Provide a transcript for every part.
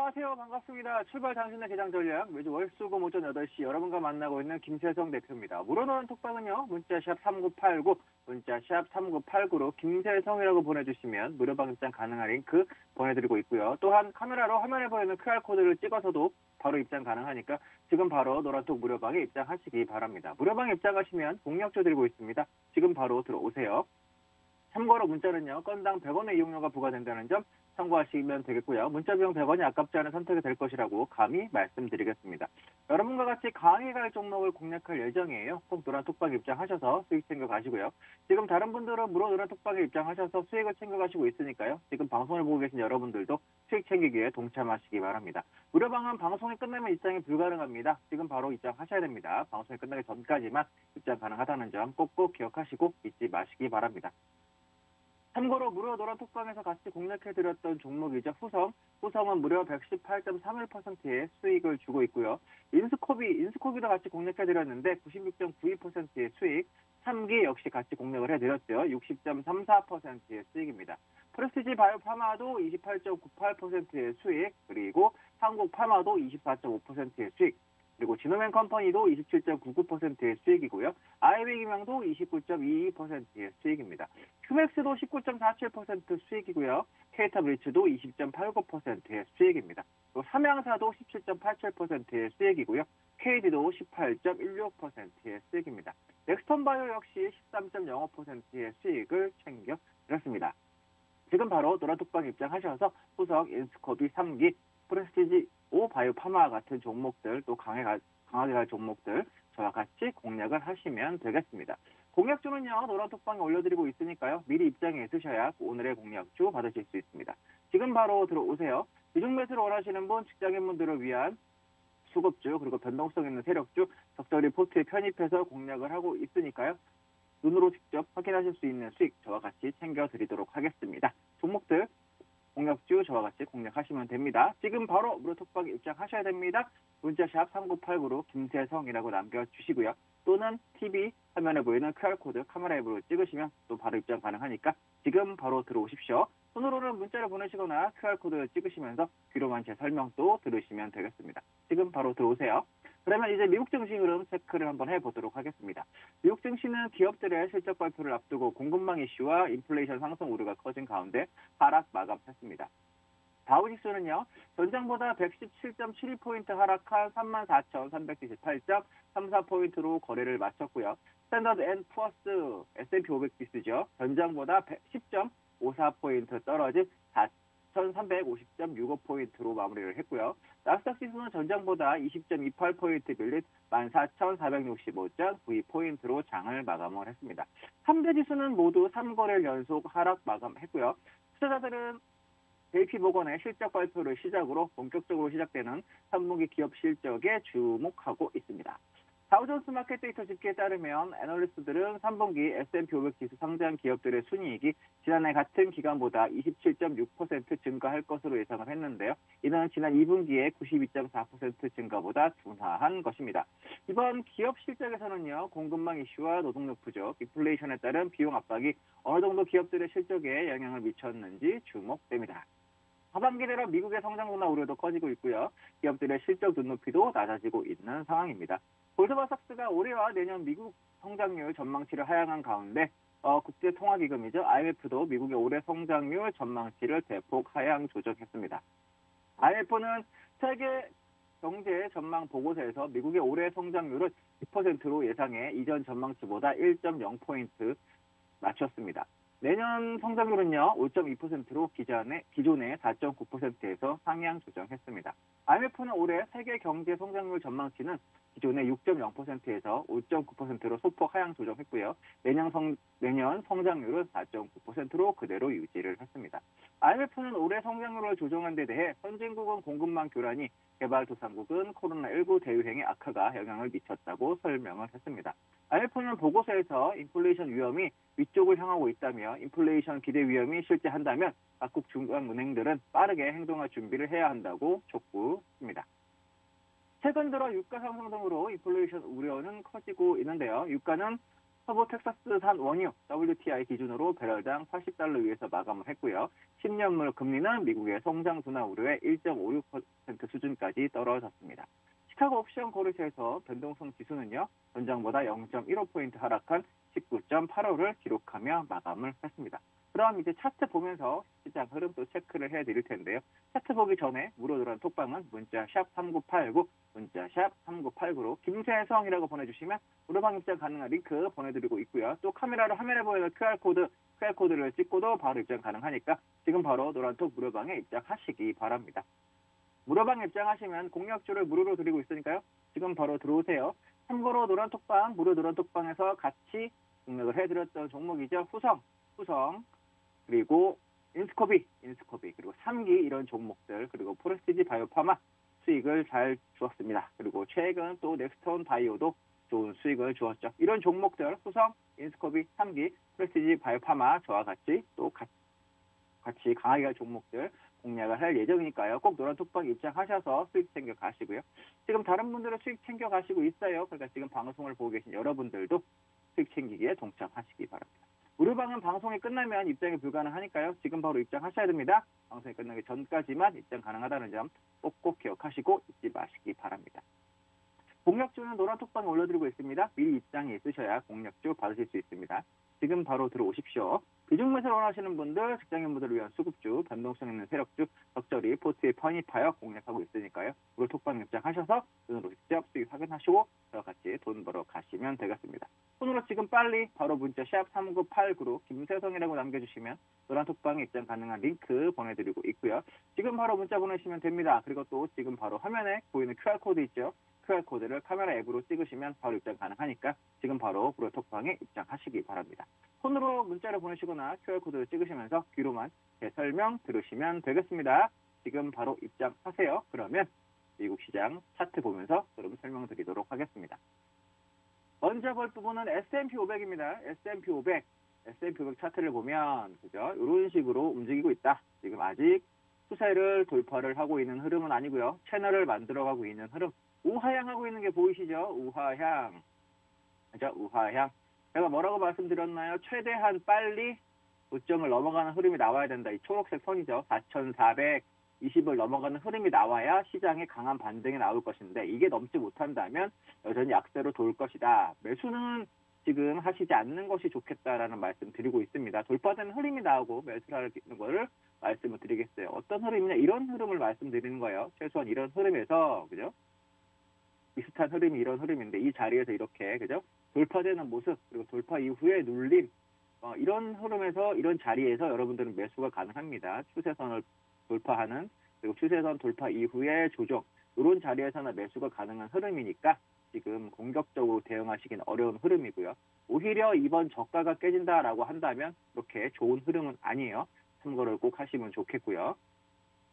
안녕하세요. 반갑습니다. 출발 당신의 개장 전략 매주 월수금 오전 8시 여러분과 만나고 있는 김세성 대표입니다. 물어놓은 톡방은요. 문자샵 3989, 문자샵 3989로 김세성이라고 보내주시면 무료방 입장 가능한 링크 보내드리고 있고요. 또한 카메라로 화면에 보이는 QR코드를 찍어서도 바로 입장 가능하니까 지금 바로 노란톡 무료방에 입장하시기 바랍니다. 무료방에 입장하시면 공략조 드리고 있습니다. 지금 바로 들어오세요. 참고로 문자는요. 건당 100원의 이용료가 부과된다는 점 참고하시면 되겠고요. 문자 비용 100원이 아깝지 않은 선택이 될 것이라고 감히 말씀드리겠습니다. 여러분과 같이 강하게 갈 종목을 공략할 예정이에요. 꼭 노란 톡방에 입장하셔서 수익 챙겨가시고요. 지금 다른 분들은 무료 노란 톡방에 입장하셔서 수익을 챙겨가시고 있으니까요. 지금 방송을 보고 계신 여러분들도 수익 챙기기에 동참하시기 바랍니다. 무료방은 방송이 끝나면 입장이 불가능합니다. 지금 바로 입장하셔야 됩니다. 방송이 끝나기 전까지만 입장 가능하다는 점 꼭꼭 기억하시고 잊지 마시기 바랍니다. 참고로 무료 노란 톡방에서 같이 공략해드렸던 종목이죠. 후성은 무려 118.31%의 수익을 주고 있고요. 인스코비도 같이 공략해드렸는데 96.92%의 수익, 3기 역시 같이 공략을 해드렸죠. 60.34%의 수익입니다. 프레스티지 바이오파마도 28.98%의 수익, 그리고 한국파마도 24.5%의 수익, 그리고 지노맨 컴퍼니도 27.99%의 수익이고요. 아이비기명도 29.22%의 수익입니다. 휴맥스도 19.47% 수익이고요. 케이타브리츠도 20.89%의 수익입니다. 또 삼양사도 17.87%의 수익이고요. KD도 18.16%의 수익입니다. 넥스턴바이오 역시 13.05%의 수익을 챙겨드렸습니다. 지금 바로 노란톡방 입장하셔서 후성, 인스코비 3기, 프레스티지 바이오파마 같은 종목들, 또 강하게 갈 종목들 저와 같이 공략을 하시면 되겠습니다. 공략주는요. 노란톡방에 올려드리고 있으니까요. 미리 입장에 있으셔야 오늘의 공략주 받으실 수 있습니다. 지금 바로 들어오세요. 이중 매수를 원하시는 분, 직장인분들을 위한 수급주, 그리고 변동성 있는 세력주 적절히 포트에 편입해서 공략을 하고 있으니까요. 눈으로 직접 확인하실 수 있는 수익 저와 같이 챙겨드리도록 하겠습니다. 종목들 공략주 저와 같이 공략하시면 됩니다. 지금 바로 무료 톡방에 입장하셔야 됩니다. 문자샵 3989로 김세성이라고 남겨주시고요. 또는 TV 화면에 보이는 QR코드 카메라 앱으로 찍으시면 또 바로 입장 가능하니까 지금 바로 들어오십시오. 손으로는 문자를 보내시거나 QR코드를 찍으시면서 귀로만 제 설명도 들으시면 되겠습니다. 지금 바로 들어오세요. 그러면 이제 미국 증시 흐름 체크를 한번 해보도록 하겠습니다. 미국 증시는 기업들의 실적 발표를 앞두고 공급망 이슈와 인플레이션 상승 우려가 커진 가운데 하락 마감했습니다. 다우지수는요. 전장보다 117.72포인트 하락한 34,378.34포인트로 거래를 마쳤고요. 스탠더드 앤 푸어스 S&P 500 지수죠. 전장보다 10.54포인트 떨어진 4,350.65포인트로 마무리를 했고요. 나스닥 지수는 전장보다 20.28포인트 밀린 14,465.92포인트로 장을 마감을 했습니다. 3대 지수는 모두 3거래일 연속 하락 마감했고요. 투자자들은 JP모건의 실적 발표를 시작으로 본격적으로 시작되는 3분기 기업 실적에 주목하고 있습니다. 다우존스 마켓 데이터 집계에 따르면 애널리스트들은 3분기 S&P 500 지수 상장 기업들의 순이익이 지난해 같은 기간보다 27.6% 증가할 것으로 예상을 했는데요. 이는 지난 2분기의 92.4% 증가보다 둔화한 것입니다. 이번 기업 실적에서는요. 공급망 이슈와 노동력 부족, 인플레이션에 따른 비용 압박이 어느 정도 기업들의 실적에 영향을 미쳤는지 주목됩니다. 하반기 들어 미국의 성장 둔화 우려도 커지고 있고요. 기업들의 실적 눈높이도 낮아지고 있는 상황입니다. 골드만삭스가 올해와 내년 미국 성장률 전망치를 하향한 가운데 국제통화기금이죠. IMF도 미국의 올해 성장률 전망치를 대폭 하향 조정했습니다. IMF는 세계 경제 전망 보고서에서 미국의 올해 성장률을 2%로 예상해 이전 전망치보다 1.0포인트 낮췄습니다. 내년 성장률은요, 5.2%로 기존의 4.9%에서 상향 조정했습니다. IMF는 올해 세계 경제 성장률 전망치는 기존의 6.0%에서 5.9%로 소폭 하향 조정했고요. 내년 성장률은 4.9%로 그대로 유지를 했습니다. IMF는 올해 성장률을 조정한 데 대해 선진국은 공급망 교란이, 개발도상국은 코로나19 대유행의 악화가 영향을 미쳤다고 설명을 했습니다. IMF는 보고서에서 인플레이션 위험이 위쪽을 향하고 있다며 인플레이션 기대 위험이 실제한다면 각국 중앙은행들은 빠르게 행동할 준비를 해야 한다고 촉구했습니다. 최근 들어 유가 상승 등으로 인플레이션 우려는 커지고 있는데요. 유가는 서부 텍사스산 원유 WTI 기준으로 배럴당 80달러 위에서 마감을 했고요. 10년물 금리는 미국의 성장 둔화 우려에 1.56% 수준까지 떨어졌습니다. 시카고 옵션 거래소에서 변동성 지수는요, 전장보다 0.15포인트 하락한 19.85를 기록하며 마감을 했습니다. 그럼 이제 차트 보면서 시장 흐름 또 체크를 해드릴 텐데요. 차트 보기 전에 무료 들어온 톡방은 문자 샵 3989, 문자 샵 3989로 김세성이라고 보내주시면 무료방 입장 가능한 링크 보내드리고 있고요. 또 카메라로 화면에 보이는 QR코드를 찍고도 바로 입장 가능하니까 지금 바로 노란톡 무료방에 입장하시기 바랍니다. 무료방 입장하시면 공략주를 무료로 드리고 있으니까요. 지금 바로 들어오세요. 참고로 노란톡방, 무료 노란톡방에서 같이 공략을 해드렸던 종목이죠. 후성, 그리고 인스코비, 그리고 3기 이런 종목들, 그리고 포레스티지 바이오파마 수익을 잘 주었습니다. 그리고 최근 또 넥스톤 바이오도 좋은 수익을 주었죠. 이런 종목들, 후성, 인스코비, 3기, 포레스티지 바이오파마 저와 같이 또 같이 강하게 할 종목들 공략을 할 예정이니까요. 꼭 노란톡방 입장하셔서 수익 챙겨 가시고요. 지금 다른 분들은 수익 챙겨 가시고 있어요. 그러니까 지금 방송을 보고 계신 여러분들도 수익 챙기기에 동참하시기 바랍니다. 무료방은 방송이 끝나면 입장이 불가능하니까요. 지금 바로 입장하셔야 됩니다. 방송이 끝나기 전까지만 입장 가능하다는 점 꼭꼭 기억하시고 잊지 마시기 바랍니다. 공략주는 노란톡방에 올려드리고 있습니다. 미리 입장이 있으셔야 공략주 받으실 수 있습니다. 지금 바로 들어오십시오. 비중 매수를 원하시는 분들, 직장인분들을 위한 수급주, 변동성 있는 세력주, 적절히 포트에 편입하여 공략하고 있으니까요. 무료 톡방 입장하셔서 눈으로 직접 수익 확인하시고 저와 같이 돈 벌어 가시면 되겠습니다. 손으로 지금 빨리 바로 문자 샵 3989로 김세성이라고 남겨주시면 노란 톡방에 입장 가능한 링크 보내드리고 있고요. 지금 바로 문자 보내시면 됩니다. 그리고 또 지금 바로 화면에 보이는 QR코드 있죠. QR코드를 카메라 앱으로 찍으시면 바로 입장 가능하니까 지금 바로 무료 톡방에 입장하시기 바랍니다. 폰으로 문자를 보내시거나 QR코드를 찍으시면서 귀로만 제 설명 들으시면 되겠습니다. 지금 바로 입장하세요. 그러면 미국 시장 차트 보면서 그럼 설명드리도록 하겠습니다. 먼저 볼 부분은 S&P 500입니다. S&P 500 차트를 보면 그죠? 이런 식으로 움직이고 있다. 지금 아직 추세를 돌파를 하고 있는 흐름은 아니고요. 채널을 만들어가고 있는 흐름. 우하향하고 있는 게 보이시죠? 우하향. 그죠? 우하향. 제가 뭐라고 말씀드렸나요? 최대한 빨리 고점을 넘어가는 흐름이 나와야 된다. 이 초록색 선이죠. 4,420을 넘어가는 흐름이 나와야 시장의 강한 반등이 나올 것인데 이게 넘지 못한다면 여전히 약세로 돌 것이다. 매수는 지금 하시지 않는 것이 좋겠다라는 말씀 드리고 있습니다. 돌파되는 흐름이 나오고 매수를 하는 거를 말씀을 드리겠어요. 어떤 흐름이냐? 이런 흐름을 말씀드리는 거예요. 최소한 이런 흐름에서 그죠? 비슷한 흐름이 이런 흐름인데 이 자리에서 이렇게 그죠? 돌파되는 모습 그리고 돌파 이후에 눌림 이런 흐름에서 이런 자리에서 여러분들은 매수가 가능합니다. 추세선을 돌파하는 그리고 추세선 돌파 이후에 조정 이런 자리에서는 매수가 가능한 흐름이니까 지금 공격적으로 대응하시기는 어려운 흐름이고요. 오히려 이번 저가가 깨진다라고 한다면 그렇게 좋은 흐름은 아니에요. 참고를 꼭 하시면 좋겠고요.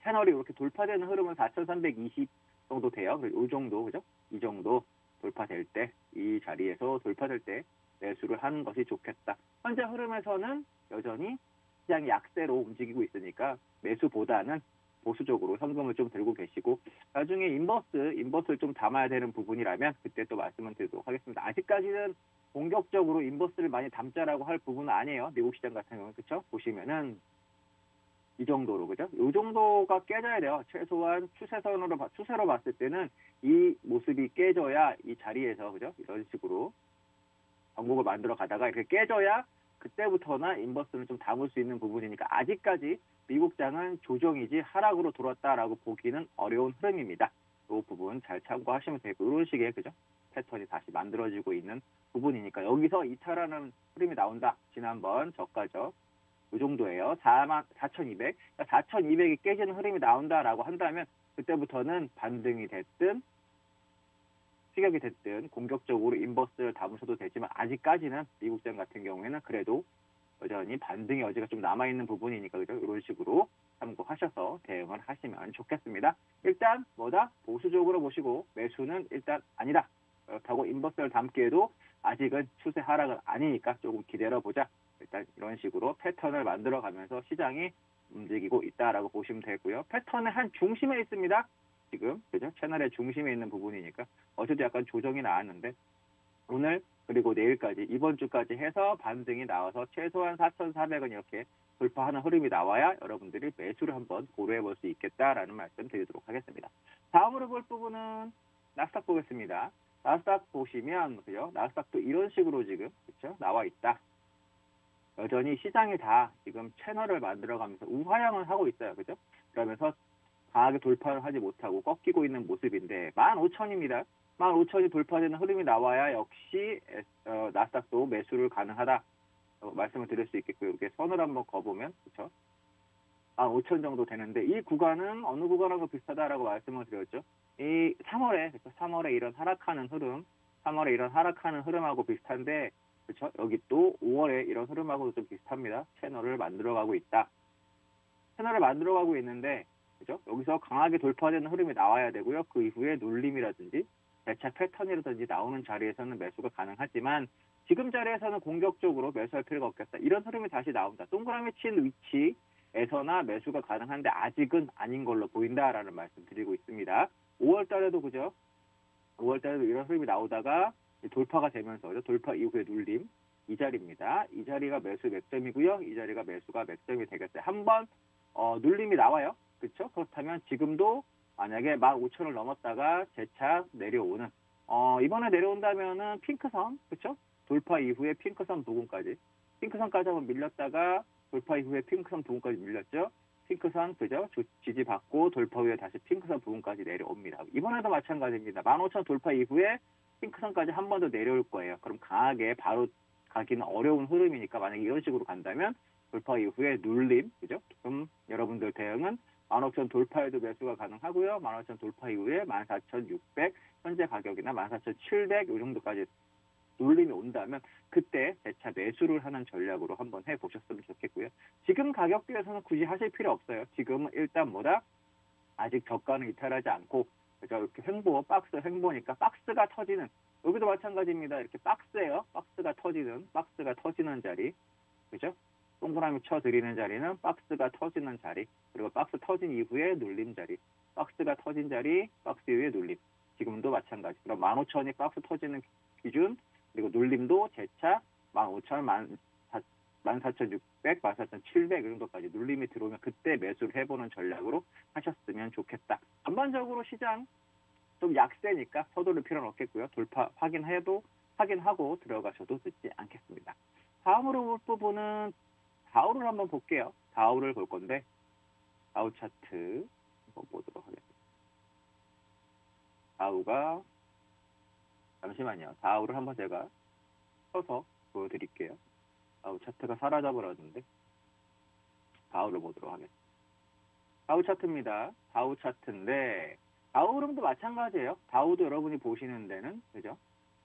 채널이 이렇게 돌파되는 흐름은 4,320 정도 돼요. 이 정도 그죠? 이 정도 돌파될 때, 이 자리에서 돌파될 때 매수를 하는 것이 좋겠다. 현재 흐름에서는 여전히 시장이 약세로 움직이고 있으니까 매수보다는 보수적으로 현금을 좀 들고 계시고 나중에 인버스를 좀 담아야 되는 부분이라면 그때 또 말씀을 드리도록 하겠습니다. 아직까지는 공격적으로 인버스를 많이 담자라고 할 부분은 아니에요. 미국 시장 같은 경우는 그렇죠? 보시면은 이 정도로 그죠? 이 정도가 깨져야 돼요. 최소한 추세로 봤을 때는 이 모습이 깨져야 이 자리에서 그죠? 이런 식으로 정국을 만들어 가다가 이렇게 깨져야 그때부터나 인버스는 좀 담을 수 있는 부분이니까 아직까지 미국장은 조정이지 하락으로 돌았다라고 보기는 어려운 흐름입니다. 이 부분 잘 참고하시면 되고 이런 식의 그죠? 패턴이 다시 만들어지고 있는 부분이니까 여기서 이탈하는 흐름이 나온다. 지난번 저가죠. 이 정도예요. 4,200. 4,200이 깨지는 흐름이 나온다라고 한다면 그때부터는 반등이 됐든 추격이 됐든 공격적으로 인버스를 담으셔도 되지만 아직까지는 미국장 같은 경우에는 그래도 여전히 반등의 여지가 좀 남아있는 부분이니까 그죠? 이런 식으로 참고하셔서 대응을 하시면 좋겠습니다. 일단 보수적으로 보시고 매수는 일단 아니다. 그렇다고 인버스를 담기에도 아직은 추세 하락은 아니니까 조금 기다려보자. 일단 이런 식으로 패턴을 만들어가면서 시장이 움직이고 있다라고 보시면 되고요. 패턴의 한 중심에 있습니다. 지금 그죠? 채널의 중심에 있는 부분이니까 어제도 약간 조정이 나왔는데 오늘 그리고 내일까지, 이번 주까지 해서 반등이 나와서 최소한 4,400원 이렇게 돌파하는 흐름이 나와야 여러분들이 매수를 한번 고려해 볼 수 있겠다라는 말씀 드리도록 하겠습니다. 다음으로 볼 부분은 나스닥 보겠습니다. 나스닥 보시면, 그죠? 나스닥도 이런 식으로 지금, 그렇죠? 나와 있다. 여전히 시장이 다 지금 채널을 만들어가면서 우하향을 하고 있어요. 그죠? 그러면서 강하게 돌파를 하지 못하고 꺾이고 있는 모습인데 15,000입니다. 15,000이 돌파되는 흐름이 나와야 역시 나스닥도 매수를 가능하다 말씀을 드릴 수 있겠고요. 이렇게 선을 한번 그어보면 그렇죠? 15,000 정도 되는데 이 구간은 어느 구간하고 비슷하다라고 말씀을 드렸죠. 이 3월에 그렇죠? 3월에 이런 하락하는 흐름, 3월에 이런 하락하는 흐름하고 비슷한데 그렇죠? 여기 또 5월에 이런 흐름하고도 좀 비슷합니다. 채널을 만들어가고 있다. 채널을 만들어가고 있는데 그죠? 여기서 강하게 돌파되는 흐름이 나와야 되고요. 그 이후에 눌림이라든지 대차 패턴이라든지 나오는 자리에서는 매수가 가능하지만 지금 자리에서는 공격적으로 매수할 필요가 없겠다. 이런 흐름이 다시 나온다. 동그라미 친 위치에서나 매수가 가능한데 아직은 아닌 걸로 보인다라는 말씀 드리고 있습니다. 5월 달에도 그죠? 5월 달에도 이런 흐름이 나오다가 돌파가 되면서 돌파 이후에 눌림 이 자리입니다. 이 자리가 매수 맥점이고요. 이 자리가 매수가 맥점이 되겠어요. 한번 눌림이 나와요. 그렇죠? 그렇다면 지금도 만약에 15,000을 넘었다가 재차 내려오는 이번에 내려온다면은 핑크선 그렇죠? 돌파 이후에 핑크선 부근까지 핑크선까지 한번 밀렸다가 돌파 이후에 핑크선 부근까지 밀렸죠? 핑크선 그죠? 지지받고 돌파 후에 다시 핑크선 부근까지 내려옵니다. 이번에도 마찬가지입니다. 15,000 돌파 이후에 핑크선까지 한 번 더 내려올 거예요. 그럼 강하게 바로 가기는 어려운 흐름이니까 만약에 이런 식으로 간다면 돌파 이후에 눌림 그죠? 그럼 여러분들 대응은 15,000 돌파에도 매수가 가능하고요. 15,000 돌파 이후에 14,600 현재 가격이나 14,700 이 정도까지 눌림이 온다면 그때 재차 매수를 하는 전략으로 한번 해보셨으면 좋겠고요. 지금 가격대에서는 굳이 하실 필요 없어요. 지금은 일단 뭐다? 아직 저가는 이탈하지 않고 그죠? 이렇게 박스 횡보니까 박스가 터지는 여기도 마찬가지입니다. 이렇게 박스예요. 박스가 터지는 자리 그죠? 동그라미 쳐드리는 자리는 박스가 터지는 자리 그리고 박스 터진 이후에 눌림 자리 박스가 터진 자리 박스 이후에 눌림 지금도 마찬가지 그럼 15,000이 박스 터지는 기준 그리고 눌림도 재차 15,000, 14,600, 14,700 이 정도까지 눌림이 들어오면 그때 매수를 해보는 전략으로 하셨으면 좋겠다. 전반적으로 시장 좀 약세니까 서두를 필요는 없겠고요. 돌파 확인하고 들어가셔도 늦지 않겠습니다. 다음으로 볼 부분은 다우를 한번 볼게요. 다우를 볼 건데 다우 차트 한번 보도록 하겠습니다. 다우가 잠시만요. 다우를 한번 제가 쳐서 보여드릴게요. 다우 차트가 사라져버렸는데 다우를 보도록 하겠습니다. 다우 차트입니다. 다우 차트인데 다우 흐름도 마찬가지예요. 다우도 여러분이 보시는 데는 그죠?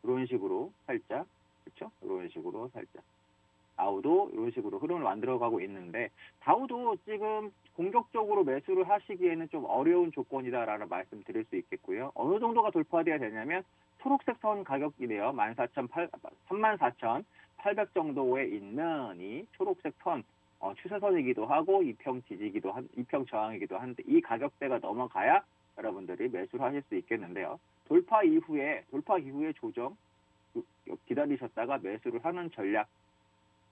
이런 식으로 살짝 그렇죠? 이런 식으로 살짝 다우도 이런 식으로 흐름을 만들어가고 있는데 다우도 지금 공격적으로 매수를 하시기에는 좀 어려운 조건이다라는 말씀 드릴 수 있겠고요. 어느 정도가 돌파돼야 되냐면 초록색 선 가격이래요. 34,800 정도에 있는 이 초록색 선 추세선이기도 하고 이평 저항이기도 한데 이 가격대가 넘어가야 여러분들이 매수를 하실 수 있겠는데요. 돌파 이후에 조정 기다리셨다가 매수를 하는 전략.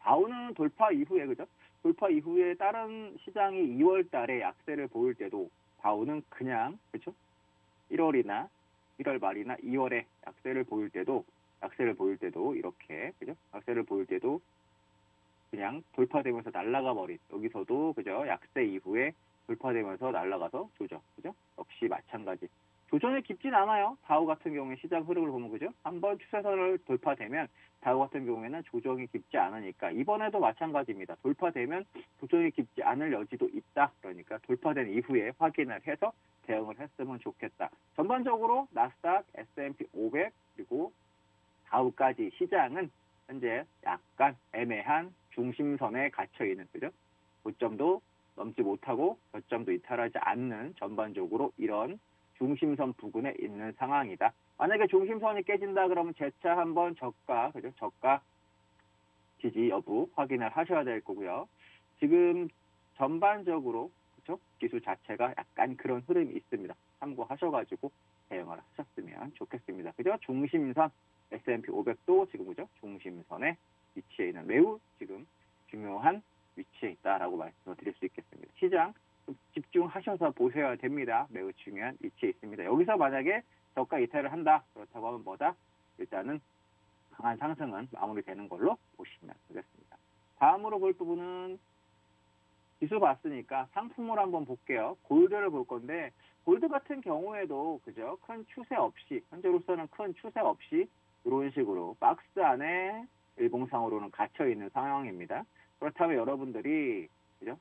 다우는 돌파 이후에 그죠? 돌파 이후에 다른 시장이 2월 달에 약세를 보일 때도 다우는 그냥 그죠? 1월 말이나 2월에 약세를 보일 때도 이렇게 그죠? 약세를 보일 때도 그냥 돌파되면서 날아가 버린 여기서도 그죠? 약세 이후에 돌파되면서 날아가서 조정 그죠? 역시 마찬가지. 조정이 깊진 않아요. 다우 같은 경우에 시장 흐름을 보면 그죠? 한번 추세선을 돌파되면 다우 같은 경우에는 조정이 깊지 않으니까 이번에도 마찬가지입니다. 돌파되면 조정이 깊지 않을 여지도 있다. 그러니까 돌파된 이후에 확인을 해서 대응을 했으면 좋겠다. 전반적으로 나스닥, S&P 500 그리고 다우까지 시장은 현재 약간 애매한 중심선에 갇혀 있는 그죠? 고점도 넘지 못하고 저점도 이탈하지 않는 전반적으로 이런 중심선 부근에 있는 상황이다. 만약에 중심선이 깨진다 그러면 재차 한번 저가 지지 여부 확인을 하셔야 될 거고요. 지금 전반적으로 그렇죠? 지수 자체가 약간 그런 흐름이 있습니다. 참고하셔가지고 대응을 하셨으면 좋겠습니다. 그죠? 중심선 S&P 500도 지금 그죠? 중심선에 위치해 있는 매우 지금 중요한 위치에 있다라고 말씀을 드릴 수 있겠습니다. 시장 좀 집중하셔서 보셔야 됩니다. 매우 중요한 위치에 있습니다. 여기서 만약에 저가 이탈을 한다. 그렇다고 하면 뭐다? 일단은 강한 상승은 마무리되는 걸로 보시면 되겠습니다. 다음으로 볼 부분은 지수 봤으니까 상품을 한번 볼게요. 골드를 볼 건데 골드 같은 경우에도 그죠? 큰 추세 없이 현재로서는 큰 추세 없이 이런 식으로 박스 안에 일봉상으로는 갇혀 있는 상황입니다. 그렇다면 여러분들이 그죠?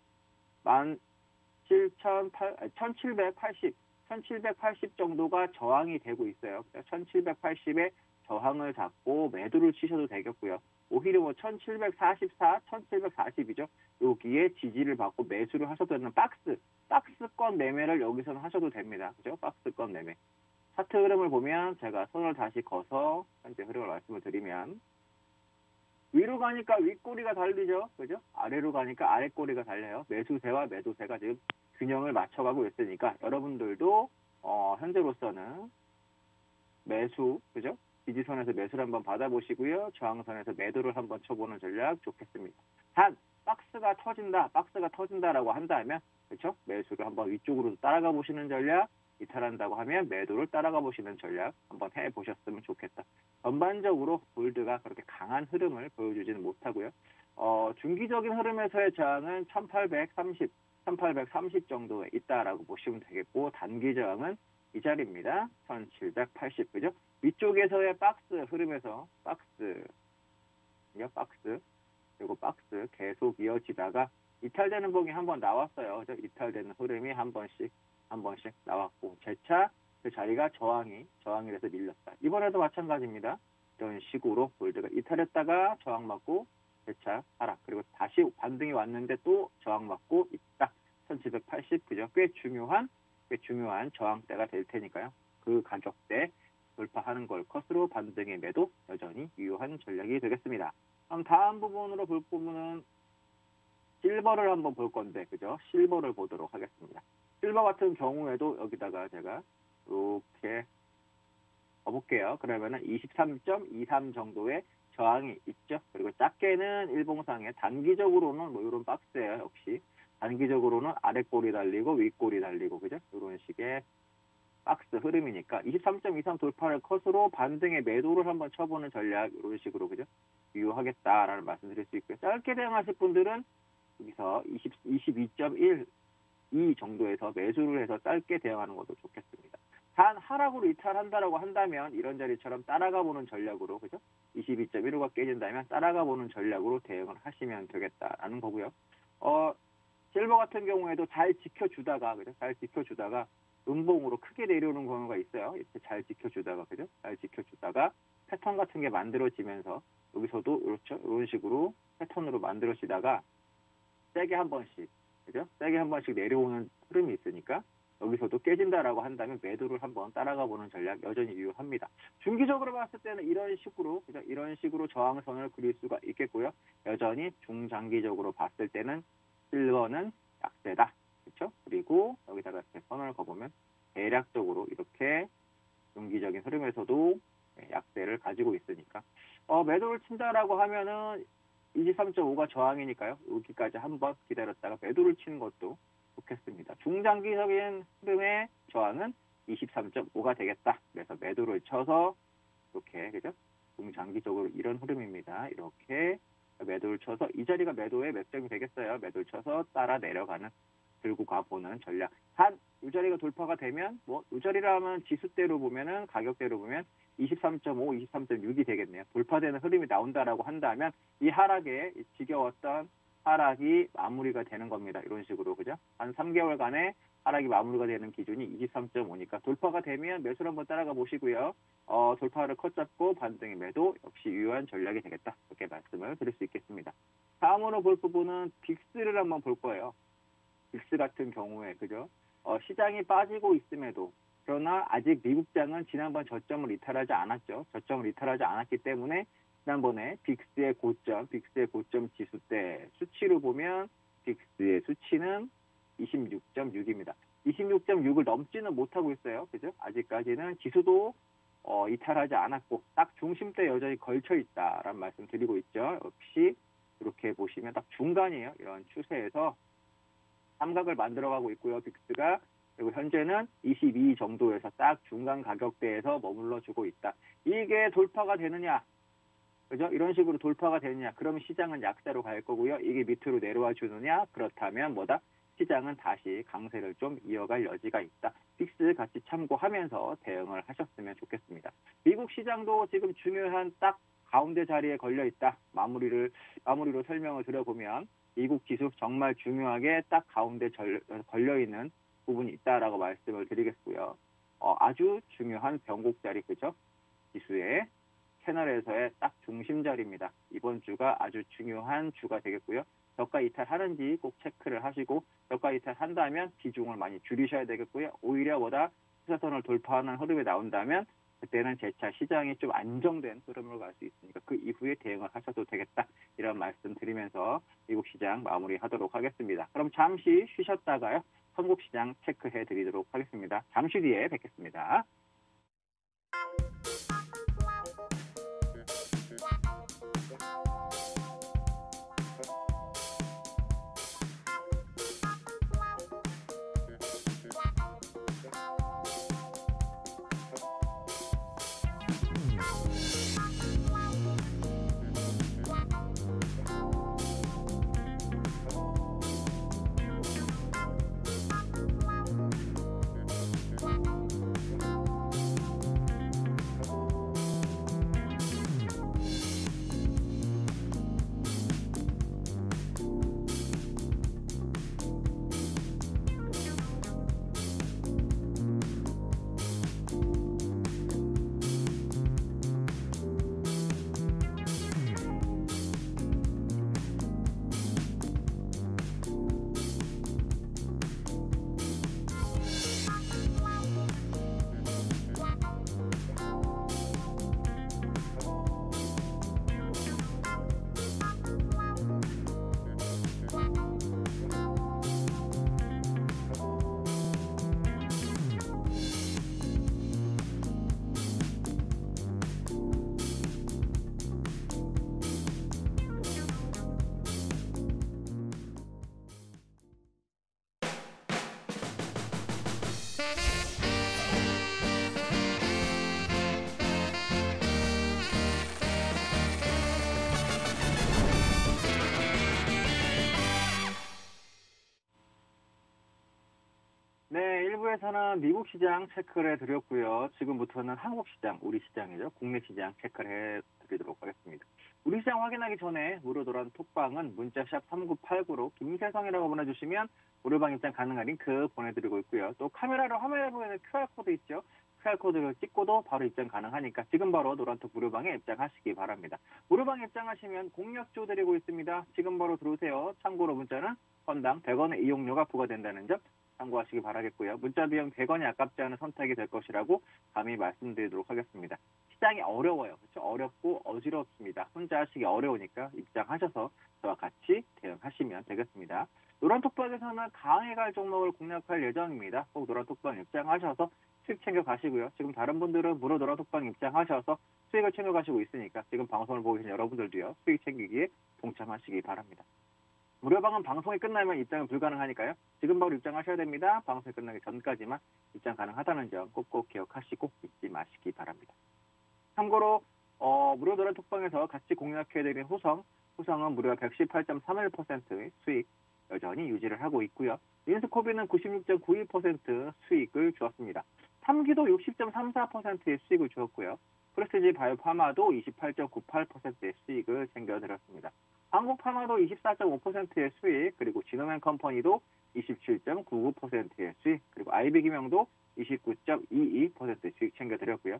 1780 정도가 저항이 되고 있어요. 1780에 저항을 잡고 매도를 치셔도 되겠고요. 오히려 뭐 1744, 1740이죠. 여기에 지지를 받고 매수를 하셔도 되는 박스권 매매를 여기서는 하셔도 됩니다. 그죠? 박스권 매매. 차트 흐름을 보면 제가 손을 다시 거서 현재 흐름을 말씀을 드리면 위로 가니까 윗꼬리가 달리죠. 그죠? 아래로 가니까 아랫꼬리가 달려요. 매수세와 매도세가 지금 균형을 맞춰가고 있으니까 여러분들도 현재로서는 매수, 그죠? 지지선에서 매수를 한번 받아보시고요. 저항선에서 매도를 한번 쳐보는 전략 좋겠습니다. 단 박스가 터진다라고 한다면 그렇죠? 매수를 한번 위쪽으로 따라가 보시는 전략, 이탈한다고 하면 매도를 따라가 보시는 전략 한번 해보셨으면 좋겠다. 전반적으로 골드가 그렇게 강한 흐름을 보여주지는 못하고요. 중기적인 흐름에서의 저항은 1830 정도에 있다라고 보시면 되겠고 단기 저항은 이 자리입니다. 1780 그죠? 위쪽에서의 박스 흐름에서 그리고 박스 계속 이어지다가 이탈되는 봉이 한번 나왔어요. 그죠? 이탈되는 흐름이 한 번씩 나왔고 재차 그 자리가 저항이 돼서 밀렸다. 이번에도 마찬가지입니다. 이런 식으로 골드가 이탈했다가 저항 맞고 재차 하락 그리고 다시 반등이 왔는데 또 저항 맞고 있다. 1780 그죠? 꽤 중요한 저항대가 될 테니까요. 그 가격대 돌파하는 걸 컷으로 반등의 매도 여전히 유효한 전략이 되겠습니다. 그럼 다음 부분으로 볼 부분은 실버를 한번 볼 건데 그죠? 실버를 보도록 하겠습니다. 실버 같은 경우에도 여기다가 제가 이렇게 가볼게요. 그러면은 23.23 정도의 저항이 있죠. 그리고 작게는 일봉상에 단기적으로는 뭐 이런 박스예요. 역시 단기적으로는 아랫골이 달리고 윗골이 달리고 그죠? 이런 식의 박스 흐름이니까 23.23 돌파를 컷으로 반등의 매도를 한번 쳐보는 전략 이런 식으로 그죠? 유효하겠다라는 말씀드릴 수 있고요. 짧게 대응하실 분들은 여기서 22.12 정도에서 매수를 해서 짧게 대응하는 것도 좋겠습니다. 단 하락으로 이탈한다라고 한다면 이런 자리처럼 따라가 보는 전략으로 그죠? 22.15가 깨진다면 따라가 보는 전략으로 대응을 하시면 되겠다라는 거고요. 실버 같은 경우에도 잘 지켜주다가 음봉으로 크게 내려오는 경우가 있어요. 이렇게 잘 지켜주다가 그죠? 잘 지켜주다가 패턴 같은 게 만들어지면서 여기서도 그렇죠? 이런 식으로 패턴으로 만들어지다가 세게 한 번씩 그죠? 세게 한 번씩 내려오는 흐름이 있으니까 여기서도 깨진다라고 한다면 매도를 한번 따라가 보는 전략 여전히 유효합니다. 중기적으로 봤을 때는 이런 식으로 저항선을 그릴 수가 있겠고요. 여전히 중장기적으로 봤을 때는 실버는 약세다. 그렇죠? 그리고 여기다가 이렇게 선을 그어보면 대략적으로 이렇게 중기적인 흐름에서도 약세를 가지고 있으니까 매도를 친다라고 하면은 23.5가 저항이니까요. 여기까지 한번 기다렸다가 매도를 치는 것도 좋겠습니다. 중장기적인 흐름의 저항은 23.5가 되겠다. 그래서 매도를 쳐서 이렇게 그죠? 중장기적으로 이런 흐름입니다. 이렇게 매도를 쳐서 이 자리가 매도의 맥점이 되겠어요. 매도를 쳐서 따라 내려가는 들고 가보는 전략. 단 이 자리가 돌파가 되면 이 자리라 하면 지수대로 보면은 가격대로 보면 23.5, 23.6이 되겠네요. 돌파되는 흐름이 나온다라고 한다면 이 하락에 지겨웠던 하락이 마무리가 되는 겁니다. 이런 식으로 그죠? 한 3개월간의 하락이 마무리가 되는 기준이 23.5니까 돌파가 되면 매수를 한번 따라가 보시고요. 돌파를 컷 잡고 반등의 매도 역시 유효한 전략이 되겠다. 이렇게 말씀을 드릴 수 있겠습니다. 다음으로 볼 부분은 빅스를 한번 볼 거예요. 빅스 같은 경우에 그죠? 시장이 빠지고 있음에도 그러나 아직 미국장은 지난번 저점을 이탈하지 않았죠. 저점을 이탈하지 않았기 때문에 지난번에 빅스의 고점 지수대 수치로 보면 빅스의 수치는 26.6입니다. 26.6을 넘지는 못하고 있어요. 그죠? 아직까지는 지수도 이탈하지 않았고 딱 중심대에 여전히 걸쳐 있다라는 말씀 드리고 있죠. 역시 이렇게 보시면 딱 중간이에요. 이런 추세에서 삼각을 만들어가고 있고요. 빅스가. 그리고 현재는 22 정도에서 딱 중간 가격대에서 머물러 주고 있다. 이게 돌파가 되느냐? 그죠? 이런 식으로 돌파가 되느냐? 그러면 시장은 약세로 갈 거고요. 이게 밑으로 내려와 주느냐? 그렇다면 뭐다? 시장은 다시 강세를 좀 이어갈 여지가 있다. 빅스 같이 참고하면서 대응을 하셨으면 좋겠습니다. 미국 시장도 지금 중요한 딱 가운데 자리에 걸려 있다. 마무리로 설명을 드려보면 미국 지수 정말 중요하게 딱 가운데 걸려 있는 부분이 있다라고 말씀을 드리겠고요. 아주 중요한 변곡 자리, 그죠? 지수의 채널에서의 딱 중심 자리입니다. 이번 주가 아주 중요한 주가 되겠고요. 저가 이탈하는지 꼭 체크를 하시고 저가 이탈한다면 비중을 많이 줄이셔야 되겠고요. 오히려 보다 시사선을 돌파하는 흐름이 나온다면 그때는 재차 시장이 좀 안정된 흐름으로 갈 수 있으니까 그 이후에 대응을 하셔도 되겠다. 이런 말씀 드리면서 미국 시장 마무리하도록 하겠습니다. 그럼 잠시 쉬셨다가요. 한국 시장 체크해 드리도록 하겠습니다. 잠시 뒤에 뵙겠습니다. 네, 1부에서는 미국 시장 체크를 해드렸고요. 지금부터는 한국 시장, 우리 시장이죠. 국내 시장 체크를 해드리도록 하겠습니다. 우리 시장 확인하기 전에 무료 도란 톡방은 문자샵 3989로 김세성이라고 보내주시면 무료방 입장 가능한 링크 보내드리고 있고요. 또 카메라로 화면에 보이는 QR코드 있죠. QR코드를 찍고도 바로 입장 가능하니까 지금 바로 노란톡 무료방에 입장하시기 바랍니다. 무료방에 입장하시면 공략조 드리고 있습니다. 지금 바로 들어오세요. 참고로 문자는 건당 100원의 이용료가 부과된다는 점 참고하시기 바라겠고요. 문자 비용 100원이 아깝지 않은 선택이 될 것이라고 감히 말씀드리도록 하겠습니다. 시장이 어려워요. 그렇죠? 어렵고 어지럽습니다. 혼자 하시기 어려우니까 입장하셔서 저와 같이 대응하시면 되겠습니다. 노란톡방에서는 강해갈 종목을 공략할 예정입니다. 꼭 노란톡방 입장하셔서 수익 챙겨 가시고요. 지금 다른 분들은 무료 노란톡방 입장하셔서 수익을 챙겨 가시고 있으니까 지금 방송을 보고 계신 여러분들도요. 수익 챙기기에 동참하시기 바랍니다. 무료방은 방송이 끝나면 입장은 불가능하니까요. 지금 바로 입장하셔야 됩니다. 방송이 끝나기 전까지만 입장 가능하다는 점 꼭꼭 기억하시고 잊지 마시기 바랍니다. 참고로 무료 노란 톡방에서 같이 공략해드린 후성은 무려 118.31%의 수익 여전히 유지를 하고 있고요. 인스코비는 96.91% 수익을 주었습니다. 3기도 60.34%의 수익을 주었고요. 프레스티지 바이오파마도 28.98%의 수익을 챙겨드렸습니다. 한국파마도 24.5%의 수익, 그리고 지노맨 컴퍼니도 27.99%의 수익, 그리고 아이비기명도 29.22% 수익 챙겨드렸고요.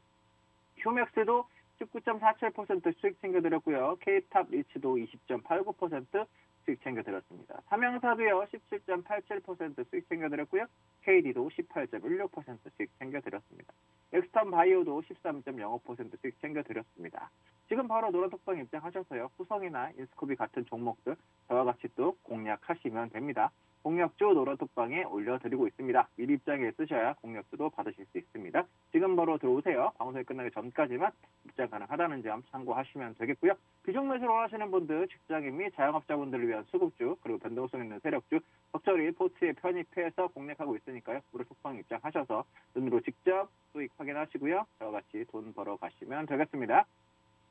휴맥스도 19.47% 수익 챙겨드렸고요. K탑 리츠도 20.89% 수익 챙겨드렸습니다. 삼양사도요 17.87% 수익 챙겨드렸고요. KD도 18.16% 수익 챙겨드렸습니다. 엑스턴 바이오도 13.05% 수익 챙겨드렸습니다. 지금 바로 노란톡방 입장하셔서요. 후성이나 인스코비 같은 종목들 저와 같이 또 공략하시면 됩니다. 공략주 노란톡방에 올려드리고 있습니다. 미리 입장해 쓰셔야 공략주도 받으실 수 있습니다. 지금 바로 들어오세요. 방송이 끝나기 전까지만 입장 가능하다는 점 참고하시면 되겠고요. 비중 매수를 원하시는 분들, 직장인 및 자영업자분들을 위한 수급주, 그리고 변동성 있는 세력주 적절히 포트에 편입해서 공략하고 있으니까요. 노란톡방 입장하셔서 눈으로 직접 수익 확인하시고요. 저와 같이 돈 벌어 가시면 되겠습니다.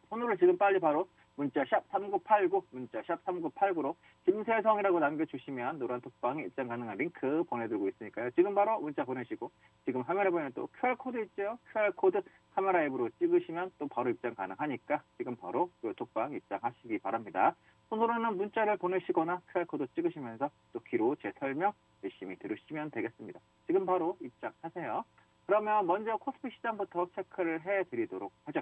오늘은 지금 빨리 바로 문자 샵 3989, 문자 샵 3989로 김세성이라고 남겨주시면 노란톡방에 입장 가능한 링크 보내드리고 있으니까요. 지금 바로 문자 보내시고, 지금 화면에 보이는 또 QR코드 있죠? QR코드 카메라 앱으로 찍으시면 또 바로 입장 가능하니까 지금 바로 톡방 입장하시기 바랍니다. 손으로는 문자를 보내시거나 QR코드 찍으시면서 또 귀로 제 설명 열심히 들으시면 되겠습니다. 지금 바로 입장하세요. 그러면 먼저 코스피 시장부터 체크를 해드리도록 하죠.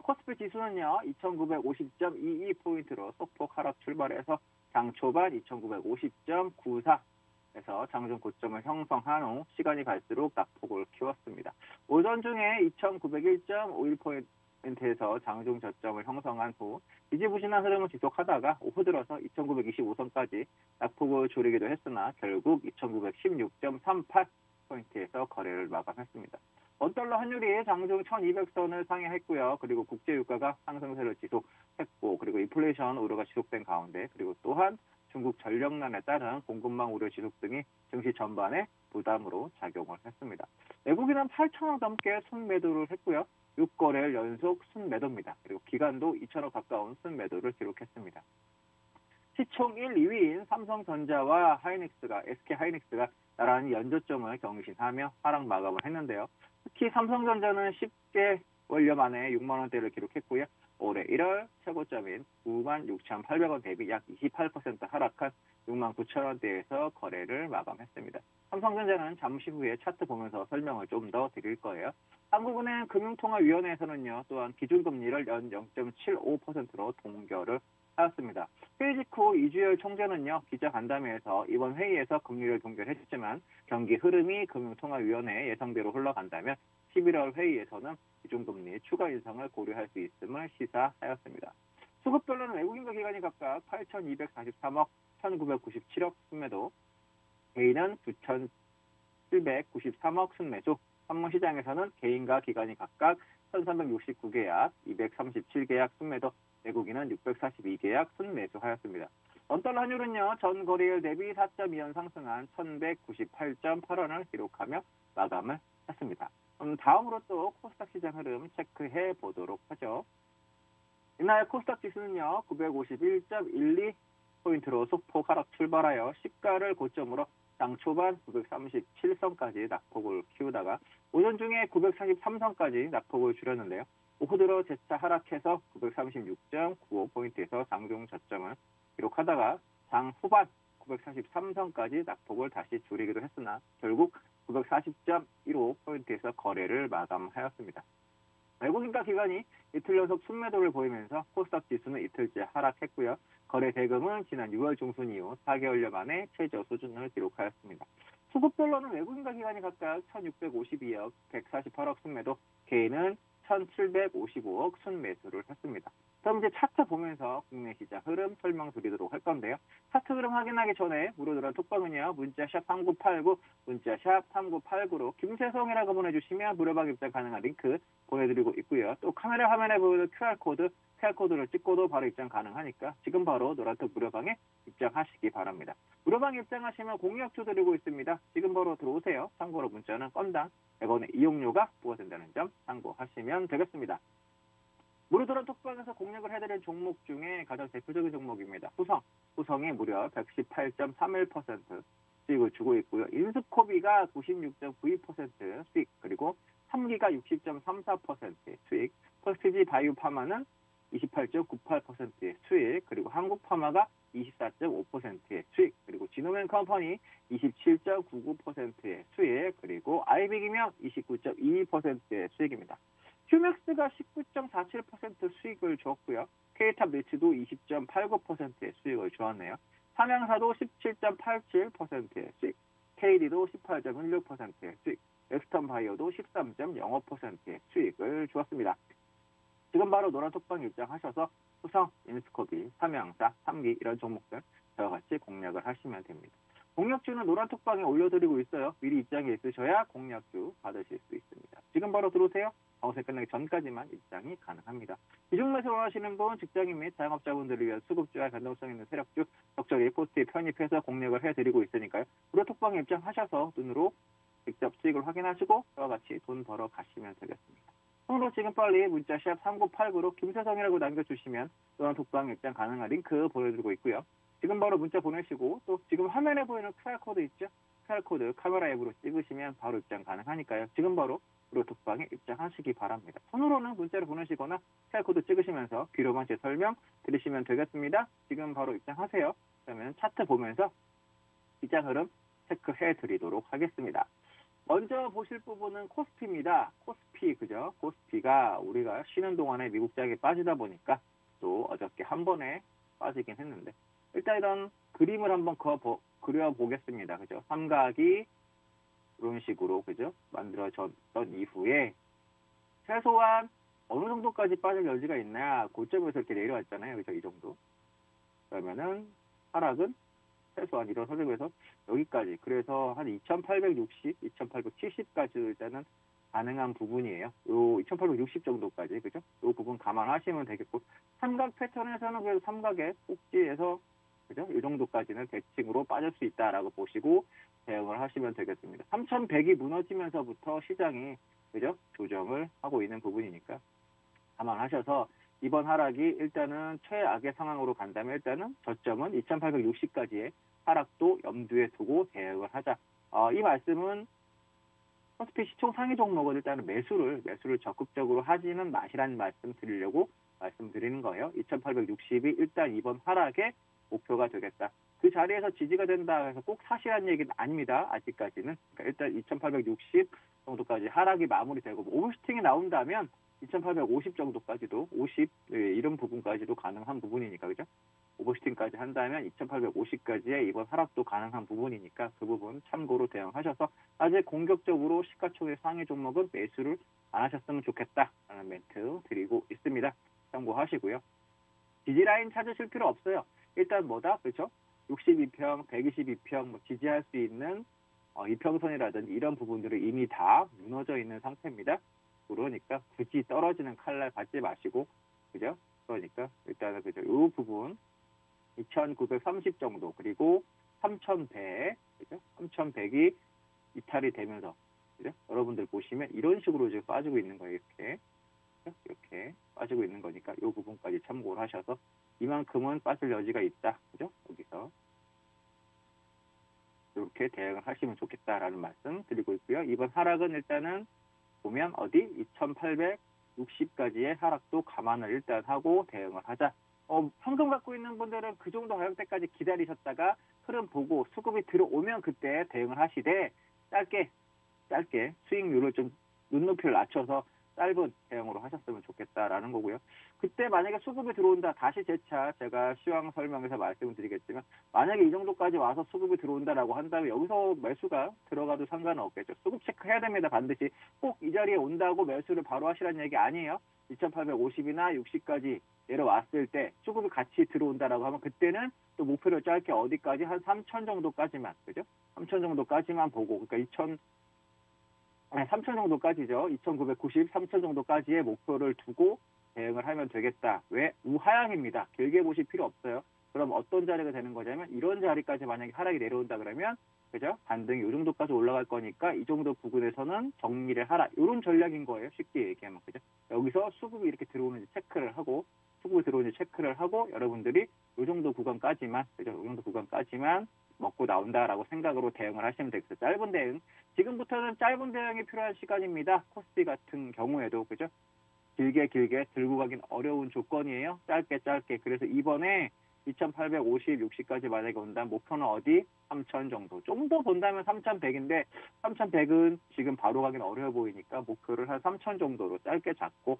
코스피 지수는요, 2950.22포인트로 소폭 하락 출발해서 장 초반 2950.94에서 장중 고점을 형성한 후 시간이 갈수록 낙폭을 키웠습니다. 오전 중에 2901.51포인트에서 장중 저점을 형성한 후 지지부진한 흐름을 지속하다가 오후 들어서 2925선까지 낙폭을 줄이기도 했으나 결국 2916.38포인트에서 거래를 마감했습니다. 원달러 환율이 장중 1200선을 상회했고요. 그리고 국제유가가 상승세를 지속했고, 그리고 인플레이션 우려가 지속된 가운데, 그리고 또한 중국 전력난에 따른 공급망 우려 지속 등이 증시 전반에 부담으로 작용을 했습니다. 외국인은 8천억 넘게 순매도를 했고요. 6거래일 연속 순매도입니다. 그리고 기간도 2천억 가까운 순매도를 기록했습니다. 시총 1, 2위인 삼성전자와 SK하이닉스가 나란히 연저점을 경신하며 하락 마감을 했는데요. 특히 삼성전자는 10개월여 만에 6만원대를 기록했고요. 올해 1월 최고점인 96,800원 대비 약 28% 하락한 69,000원대에서 거래를 마감했습니다. 삼성전자는 잠시 후에 차트 보면서 설명을 좀 더 드릴 거예요. 한국은행 금융통화위원회에서는요, 또한 기준금리를 연 0.75%로 동결을 하였습니다. 회의 직후 이주열 총재는요, 기자간담회에서 이번 회의에서 금리를 동결했지만 경기 흐름이 금융통화위원회 예상대로 흘러간다면 11월 회의에서는 기준금리 추가 인상을 고려할 수 있음을 시사하였습니다. 수급별로는 외국인과 기관이 각각 8,243억, 1,997억 순매도, 개인은 9,793억 순매수, 선물시장에서는 개인과 기관이 각각 1,369계약, 237계약 순매도, 외국인은 642계약 순매수하였습니다. 원달러 환율은요, 전 거래일 대비 4.2원 상승한 1,198.8원을 기록하며 마감을 했습니다. 다음으로 또 코스닥 시장 흐름 체크해 보도록 하죠. 이날 코스닥 지수는요, 951.12포인트로 소폭 하락 출발하여 시가를 고점으로 장 초반 937선까지 낙폭을 키우다가 오전 중에 943선까지 낙폭을 줄였는데요. 오후 들어 재차 하락해서 936.95포인트에서 장중 저점을 기록하다가 장 후반 943선까지 낙폭을 다시 줄이기도 했으나 결국 940.15포인트에서 거래를 마감하였습니다. 외국인과 기관이 이틀 연속 순매도를 보이면서 코스닥 지수는 이틀째 하락했고요. 거래 대금은 지난 6월 중순 이후 4개월여 만에 최저 수준을 기록하였습니다. 수급별로는 외국인과 기관이 각각 1,652억, 148억 순매도, 개인은 1,755억 순매수를 했습니다. 그럼 이제 차트 보면서 국내 시장 흐름 설명드리도록 할 건데요. 차트 흐름 확인하기 전에 무료들은 톡방은요, 문자샵 3989, 문자샵 3989로 김세성이라고 보내주시면 무료방 입장 가능한 링크 보내드리고 있고요. 또 카메라 화면에 보이는 QR코드를 찍고도 바로 입장 가능하니까 지금 바로 노란톡 무료방에 입장하시기 바랍니다. 무료방에 입장하시면 공략주 드리고 있습니다. 지금 바로 들어오세요. 참고로 문자는 건당 100원의 이용료가 부과된다는 점 참고하시면 되겠습니다. 무료도란 톡방에서 공략을 해드린 종목 중에 가장 대표적인 종목입니다. 후성이 무려 118.31% 수익을 주고 있고요. 인스코비가 96.92% 수익, 그리고 3기가 60.34% 수익, 퍼스티지 바이오파마는 28.98%의 수익, 그리고 한국파마가 24.5%의 수익, 그리고 지노맨 컴퍼니 27.99%의 수익, 그리고 아이빅이면 29.22%의 수익입니다. 휴맥스가 19.47% 수익을 줬고요. K탑 리츠도 20.89%의 수익을 주었네요. 삼양사도 17.87%의 수익, KD도 18.16%의 수익, 엑스턴 바이오도 13.05%의 수익을 주었습니다. 지금 바로 노란 톡방 입장하셔서 후성, 인스코비, 삼양사, 3기 이런 종목들 저와 같이 공략을 하시면 됩니다. 공략주는 노란톡방에 올려드리고 있어요. 미리 입장에 있으셔야 공략주 받으실 수 있습니다. 지금 바로 들어오세요. 방송 끝나기 전까지만 입장이 가능합니다. 기존 매수 원하시는 분, 직장인 및 자영업자분들을 위한 수급주와 변동성 있는 세력주 적절히 포스트에 편입해서 공략을 해드리고 있으니까요. 노란톡방에 입장하셔서 눈으로 직접 수익을 확인하시고 저와 같이 돈 벌어 가시면 되겠습니다. 손으로 지금 빨리 문자 샵 3989로 김세성이라고 남겨주시면 노란톡방 입장 가능한 링크 보여드리고 있고요. 지금 바로 문자 보내시고 또 지금 화면에 보이는 QR코드 있죠? QR코드 카메라 앱으로 찍으시면 바로 입장 가능하니까요. 지금 바로 노란톡방에 입장하시기 바랍니다. 손으로는 문자를 보내시거나 QR코드 찍으시면서 귀로만 제 설명 들으시면 되겠습니다. 지금 바로 입장하세요. 그러면 차트 보면서 시장 흐름 체크해 드리도록 하겠습니다. 먼저 보실 부분은 코스피입니다. 코스피, 그죠? 코스피가 우리가 쉬는 동안에 미국장에 빠지다 보니까 또 어저께 한 번에 빠지긴 했는데 일단 이런 그림을 한번 그려보겠습니다. 그죠? 삼각이 이런 식으로, 그죠? 만들어졌던 이후에 최소한 어느 정도까지 빠질 여지가 있나 고점에서 이렇게 내려왔잖아요. 그죠? 이 정도. 그러면은 하락은 최소한 이런 흐름에서 여기까지, 그래서 한 2860, 2870까지 일단은 가능한 부분이에요. 요 2860 정도까지, 그죠? 요 부분 감안하시면 되겠고, 삼각 패턴에서는 그래도 삼각의 꼭지에서, 그죠? 이 정도까지는 대칭으로 빠질 수 있다라고 보시고 대응을 하시면 되겠습니다. 3100이 무너지면서부터 시장이, 그죠? 조정을 하고 있는 부분이니까 감안하셔서 이번 하락이 일단은 최악의 상황으로 간다면 일단은 저점은 2860까지의 하락도 염두에 두고 대응을 하자. 이 말씀은 코스피 시총 상위 종목은 일단은 매수를 적극적으로 하지는 마시라는 말씀 드리려고 말씀드리는 거예요. 2860이 일단 이번 하락의 목표가 되겠다. 그 자리에서 지지가 된다 해서 꼭 사시라는 얘기는 아닙니다. 아직까지는. 그러니까 일단 2860 정도까지 하락이 마무리되고 오버슈팅이 나온다면 2850 정도까지도 50 이런 부분까지도 가능한 부분이니까, 그죠? 오버슈팅까지 한다면 2850까지의 이번 하락도 가능한 부분이니까 그 부분 참고로 대응하셔서 아직 공격적으로 시가총액 상위 종목은 매수를 안 하셨으면 좋겠다라는 멘트 드리고 있습니다. 참고하시고요. 지지라인 찾으실 필요 없어요. 일단 뭐다? 그렇죠? 62평, 122평 뭐 지지할 수 있는 이평선이라든지 이런 부분들은 이미 다 무너져 있는 상태입니다. 그러니까 굳이 떨어지는 칼날 받지 마시고, 그죠? 그러니까 일단은 그죠? 이 부분 2930 정도, 그리고 3100, 그죠? 3100이 이탈이 되면서, 그죠? 여러분들 보시면 이런 식으로 지금 빠지고 있는 거예요. 이렇게 빠지고 있는 거니까 이 부분까지 참고를 하셔서 이만큼은 빠질 여지가 있다. 그죠? 여기서 이렇게 대응을 하시면 좋겠다라는 말씀 드리고 있고요. 이번 하락은 일단은 보면 어디 2860까지의 하락도 감안을 일단 하고 대응을 하자. 현금 갖고 있는 분들은 그 정도 가격대까지 기다리셨다가 흐름 보고 수급이 들어오면 그때 대응을 하시되 짧게 수익률을 좀 눈높이를 낮춰서 짧은 대응으로 하셨으면 좋겠다라는 거고요. 그때 만약에 수급이 들어온다, 다시 재차 제가 시황 설명에서 말씀을 드리겠지만 만약에 이 정도까지 와서 수급이 들어온다라고 한다면 여기서 매수가 들어가도 상관은 없겠죠. 수급 체크해야 됩니다. 반드시 꼭 이 자리에 온다고 매수를 바로 하시라는 얘기 아니에요. 2850이나 60까지 내려왔을 때 수급이 같이 들어온다라고 하면 그때는 또 목표를 짧게 어디까지 한 3000 정도까지만, 그죠? 3000 정도까지만 보고, 그러니까 3000 정도까지죠. 2990, 3000 정도까지의 목표를 두고 대응을 하면 되겠다. 왜? 우하향입니다. 길게 보실 필요 없어요. 그럼 어떤 자리가 되는 거냐면 이런 자리까지 만약에 하락이 내려온다 그러면, 그죠? 반등이 이 정도까지 올라갈 거니까 이 정도 부근에서는 정리를 하라. 이런 전략인 거예요. 쉽게 얘기하면, 그죠? 여기서 수급이 이렇게 들어오는지 체크를 하고, 여러분들이 이 정도 구간까지만, 그죠? 이 정도 구간까지만 먹고 나온다라고 생각으로 대응을 하시면 되겠어요. 짧은 대응. 지금부터는 짧은 대응이 필요한 시간입니다. 코스피 같은 경우에도, 그죠? 길게 들고 가긴 어려운 조건이에요. 짧게. 그래서 이번에 2850, 60까지 만약에 온다면 목표는 어디? 3000 정도. 좀 더 본다면 3100인데 3100은 지금 바로 가긴 어려워 보이니까 목표를 한 3000 정도로 짧게 잡고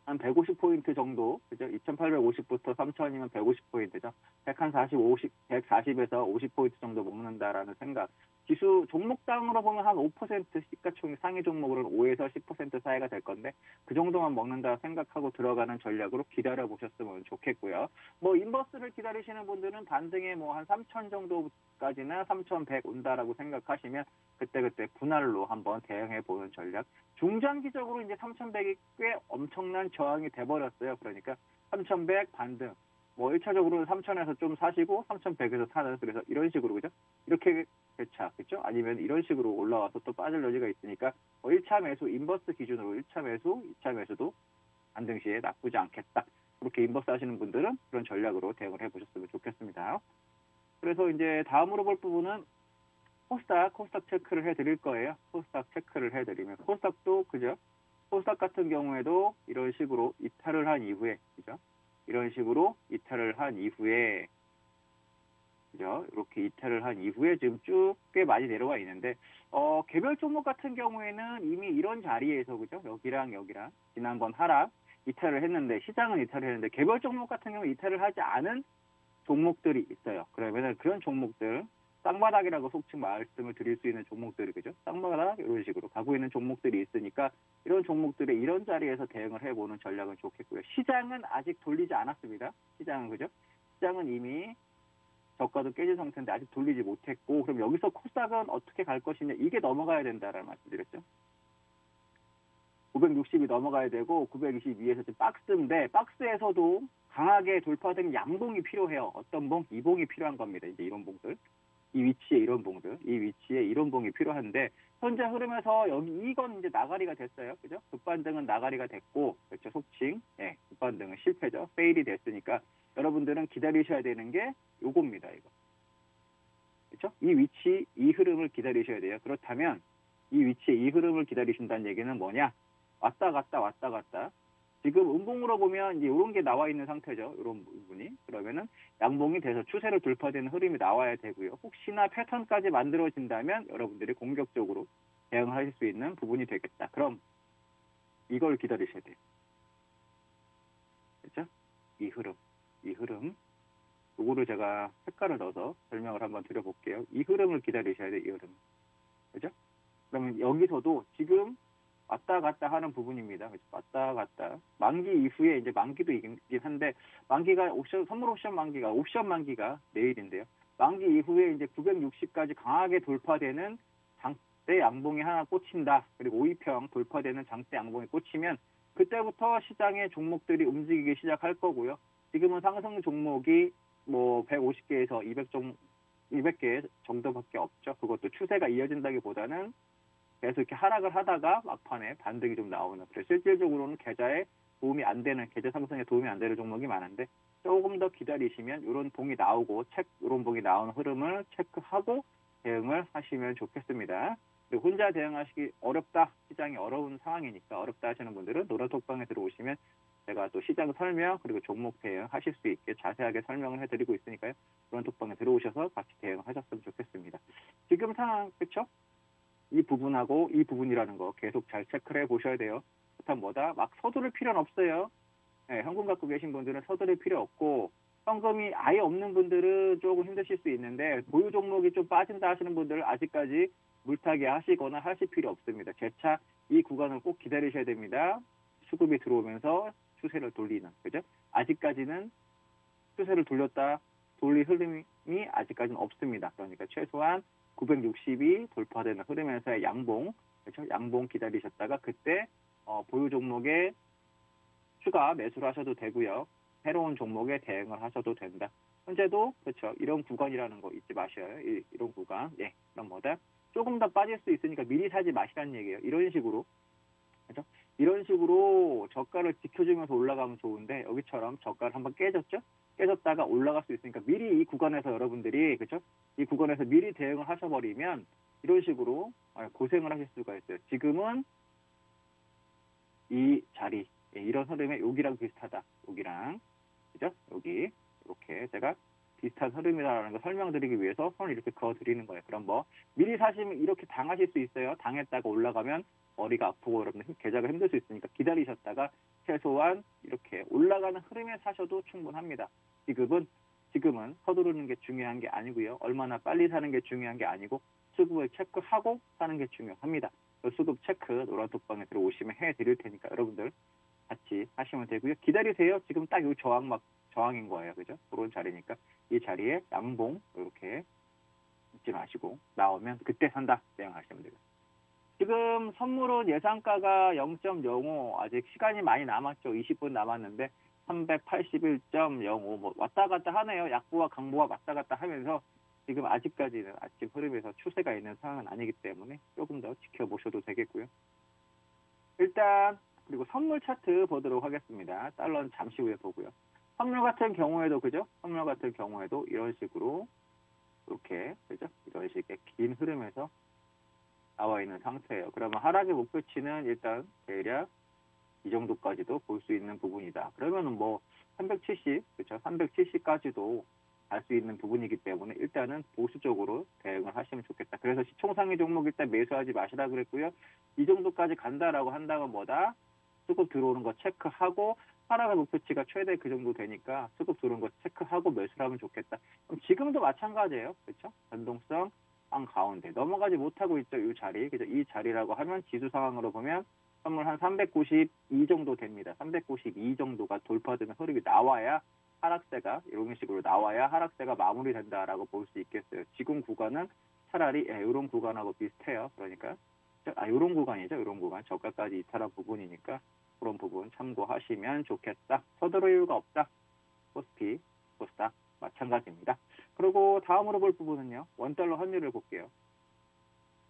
한 150포인트 정도, 그죠? 2850부터 3000이면 150포인트죠. 140에서 50포인트 정도 먹는다라는 생각. 지수 종목당으로 보면 한 5% 시가총액 상위 종목으로는 5에서 10% 사이가 될 건데 그 정도만 먹는다 생각하고 들어가는 전략으로 기다려 보셨으면 좋겠고요. 뭐 인버스를 기다리시는 분들은 반등에 뭐 한 3천 정도까지나 3,100 온다라고 생각하시면 그때그때 분할로 한번 대응해 보는 전략. 중장기적으로 이제 3,100이 꽤 엄청난 저항이 돼버렸어요. 그러니까 3,100 반등. 뭐 1차적으로는 3,000에서 좀 사시고 3,100에서 사는, 그래서 이런 식으로 그죠? 이렇게 대차, 그렇죠? 아니면 이런 식으로 올라와서 또 빠질 여지가 있으니까 1차 매수 인버스 기준으로 1차 매수, 2차 매수도 반등 시에 나쁘지 않겠다. 그렇게 인버스 하시는 분들은 그런 전략으로 대응을 해보셨으면 좋겠습니다. 그래서 이제 다음으로 볼 부분은 코스닥 체크를 해드릴 거예요. 코스닥 체크를 해드리면 코스닥도 그죠? 코스닥 같은 경우에도 이런 식으로 이탈을 한 이후에 그죠? 이런 식으로 이탈을 한 이후에 그죠? 이렇게 이탈을 한 이후에 지금 쭉 꽤 많이 내려와 있는데 개별 종목 같은 경우에는 이미 이런 자리에서 그죠? 여기랑 지난번 하락 이탈을 했는데 시장은 이탈을 했는데 개별 종목 같은 경우 이탈을 하지 않은 종목들이 있어요. 그러면은 그런 종목들 쌍바닥이라고 속칭 말씀을 드릴 수 있는 종목들이 그죠? 쌍바닥 이런 식으로 가고 있는 종목들이 있으니까 이런 종목들의 이런 자리에서 대응을 해보는 전략은 좋겠고요. 시장은 아직 돌리지 않았습니다. 시장은 그죠? 시장은 이미 저가도 깨진 상태인데 아직 돌리지 못했고, 그럼 여기서 코스닥은 어떻게 갈 것이냐, 이게 넘어가야 된다라는 말씀드렸죠. 960이 넘어가야 되고 922에서 지금 박스인데 박스에서도 강하게 돌파된 양봉이 필요해요. 어떤 봉? 이 봉이 필요한 겁니다. 이제 이런 봉들. 이 위치에 이런 봉들. 이 위치에 이런 봉이 필요한데 현재 흐름에서 여기 이건 이제 나가리가 됐어요. 그죠? 급반등은 나가리가 됐고, 그렇죠? 속칭. 예, 급반등은 실패죠. 페일이 됐으니까 여러분들은 기다리셔야 되는 게 요겁니다. 이거. 그렇죠? 이 위치, 이 흐름을 기다리셔야 돼요. 그렇다면 이 위치에 이 흐름을 기다리신다는 얘기는 뭐냐? 왔다 갔다. 지금 음봉으로 보면 이제 이런 게 나와 있는 상태죠. 이런 부분이. 그러면은 양봉이 돼서 추세로 돌파되는 흐름이 나와야 되고요. 혹시나 패턴까지 만들어진다면 여러분들이 공격적으로 대응하실 수 있는 부분이 되겠다. 그럼 이걸 기다리셔야 돼요. 그렇죠? 이 흐름. 요거를 제가 색깔을 넣어서 설명을 한번 드려볼게요. 이 흐름을 기다리셔야 돼요. 이 흐름. 그죠? 그러면 여기서도 지금 왔다 갔다 하는 부분입니다. 왔다 갔다. 만기 이후에 이제 만기도 있긴 한데 만기가 선물 옵션 만기가 내일인데요. 만기 이후에 이제 960까지 강하게 돌파되는 장대 양봉이 하나 꽂힌다. 그리고 5위평 돌파되는 장대 양봉이 꽂히면 그때부터 시장의 종목들이 움직이기 시작할 거고요. 지금은 상승 종목이 뭐 150개에서 200개 정도밖에 없죠. 그것도 추세가 이어진다기보다는 계속 이렇게 하락을 하다가 막판에 반등이 좀 나오는, 그래서 실질적으로는 계좌에 도움이 안 되는, 계좌 상승에 도움이 안 되는 종목이 많은데 조금 더 기다리시면 이런 봉이 나오고 이런 봉이 나오는 흐름을 체크하고 대응을 하시면 좋겠습니다. 그리고 혼자 대응하시기 어렵다, 시장이 어려운 상황이니까 어렵다 하시는 분들은 노란톡방에 들어오시면 제가 또 시장 설명 그리고 종목 대응 하실 수 있게 자세하게 설명을 해드리고 있으니까요. 노란톡방에 들어오셔서 같이 대응하셨으면 좋겠습니다. 지금 상황 그렇죠? 이 부분하고 이 부분이라는 거 계속 잘 체크를 해보셔야 돼요. 그렇다면 뭐다? 막 서두를 필요는 없어요. 네, 현금 갖고 계신 분들은 서두를 필요 없고, 현금이 아예 없는 분들은 조금 힘드실 수 있는데 보유 종목이 좀 빠진다 하시는 분들은 아직까지 물타기 하시거나 하실 필요 없습니다. 재차 이 구간을 꼭 기다리셔야 됩니다. 수급이 들어오면서 추세를 돌리는, 그죠? 아직까지는 추세를 돌릴 흐름이 아직까지는 없습니다. 그러니까 최소한 960이 돌파되는 흐름에서의 양봉, 그렇죠? 양봉 기다리셨다가 그때 보유 종목에 추가 매수를 하셔도 되고요. 새로운 종목에 대응을 하셔도 된다. 현재도 그렇죠. 이런 구간이라는 거 잊지 마셔요. 이런 구간. 예, 그럼 뭐다? 조금 더 빠질 수 있으니까 미리 사지 마시라는 얘기예요. 이런 식으로. 그렇죠? 이런 식으로 저가를 지켜주면서 올라가면 좋은데 여기처럼 저가를 한번 깨졌다가 올라갈 수 있으니까 미리 이 구간에서 여러분들이 그렇죠? 이 구간에서 미리 대응을 하셔버리면 이런 식으로 고생을 하실 수가 있어요. 지금은 이 자리, 이런 흐름에 여기랑 비슷하다. 여기랑 그죠? 여기 이렇게 제가 비슷한 흐름이라는 거 설명드리기 위해서 손을 이렇게 그어드리는 거예요. 그럼 뭐 미리 사시면 이렇게 당하실 수 있어요. 당했다가 올라가면 머리가 아프고 여러분 계좌가 힘들 수 있으니까 기다리셨다가 최소한 이렇게 올라가는 흐름에 사셔도 충분합니다. 지금은 서두르는 게 중요한 게 아니고요. 얼마나 빨리 사는 게 중요한 게 아니고 수급을 체크하고 사는 게 중요합니다. 그 수급 체크 노란톡방에 들어오시면 해드릴 테니까 여러분들 같이 하시면 되고요. 기다리세요. 지금 딱 이 저항인 거예요. 그죠? 그런 자리니까 이 자리에 양봉 이렇게 잊지 마시고 나오면 그때 산다 대응하시면 되겠습니다. 지금 선물은 예상가가 0.05 아직 시간이 많이 남았죠. 20분 남았는데 381.05 뭐 왔다 갔다 하네요. 약보와 강보가 왔다 갔다 하면서 지금 아직까지는 아침 흐름에서 추세가 있는 상황은 아니기 때문에 조금 더 지켜보셔도 되겠고요. 일단 그리고 선물 차트 보도록 하겠습니다. 달러는 잠시 후에 보고요. 선물 같은 경우에도 그죠? 선물 같은 경우에도 이런 식으로 이렇게 그죠? 이런 식의 긴 흐름에서 나와 있는 상태예요. 그러면 하락의 목표치는 일단 대략 이 정도까지도 볼 수 있는 부분이다. 그러면은 뭐 370, 그렇죠? 370까지도 갈 수 있는 부분이기 때문에 일단은 보수적으로 대응을 하시면 좋겠다. 그래서 시총상위 종목 일단 매수하지 마시라 그랬고요. 이 정도까지 간다라고 한다면 뭐다? 수급 들어오는 거 체크하고 하락의 목표치가 최대 그 정도 되니까 수급 들어오는 거 체크하고 매수를 하면 좋겠다. 그럼 지금도 마찬가지예요. 그렇죠? 변동성 한 가운데 넘어가지 못하고 있죠. 이 자리. 그죠? 이 자리라고 하면 지수 상황으로 보면 선물 한 392 정도 됩니다. 392 정도가 돌파되는 흐름이 나와야 하락세가 이런 식으로 나와야 하락세가 마무리된다라고 볼 수 있겠어요. 지금 구간은 차라리 이런 구간하고 비슷해요. 그러니까 이런 구간이죠. 이런 구간 저가까지 이탈한 부분이니까 그런 부분 참고하시면 좋겠다. 서두를 이유가 없다. 코스피, 코스닥 마찬가지입니다. 그리고 다음으로 볼 부분은요. 원달러 환율을 볼게요.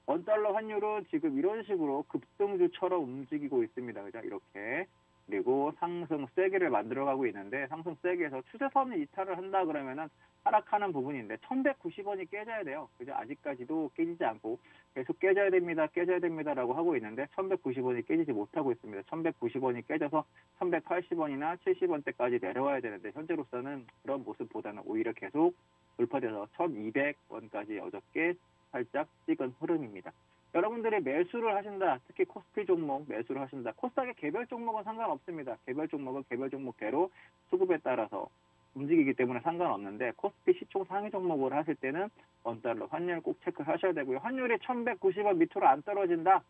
원달러 환율은 지금 이런 식으로 급등주처럼 움직이고 있습니다. 그죠? 이렇게. 그리고 상승 세기를 만들어가고 있는데 상승 세기에서 추세선을 이탈을 한다 그러면은 하락하는 부분인데 1190원이 깨져야 돼요. 그죠? 아직까지도 깨지지 않고 계속 깨져야 됩니다라고 하고 있는데 1190원이 깨지지 못하고 있습니다. 1190원이 깨져서 1180원이나 70원대까지 내려와야 되는데 현재로서는 그런 모습보다는 오히려 계속 돌파돼서 1200원까지 어저께 살짝 찍은 흐름입니다. 여러분들이 매수를 하신다. 특히 코스피 종목 매수를 하신다. 코스닥의 개별 종목은 상관없습니다. 개별 종목은 개별 종목대로 수급에 따라서 움직이기 때문에 상관없는데 코스피 시총 상위 종목을 하실 때는 원달러 환율 꼭 체크하셔야 되고요. 환율이 1190원 밑으로 안 떨어진다.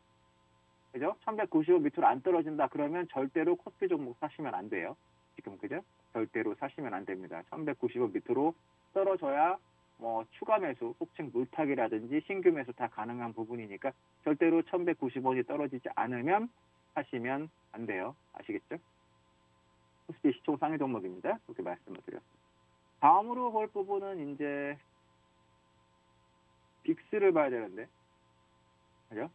그죠? 1190원 밑으로 안 떨어진다. 그러면 절대로 코스피 종목 사시면 안 돼요. 지금 그죠? 절대로 사시면 안 됩니다. 1190원 밑으로 떨어져야 뭐 추가 매수, 속칭 물타기라든지 신규 매수 다 가능한 부분이니까 절대로 1190원이 떨어지지 않으면 하시면 안 돼요. 아시겠죠? 코스피 시총 상위 종목입니다. 그렇게 말씀을 드렸습니다. 다음으로 볼 부분은 이제 빅스를 봐야 되는데, 그죠?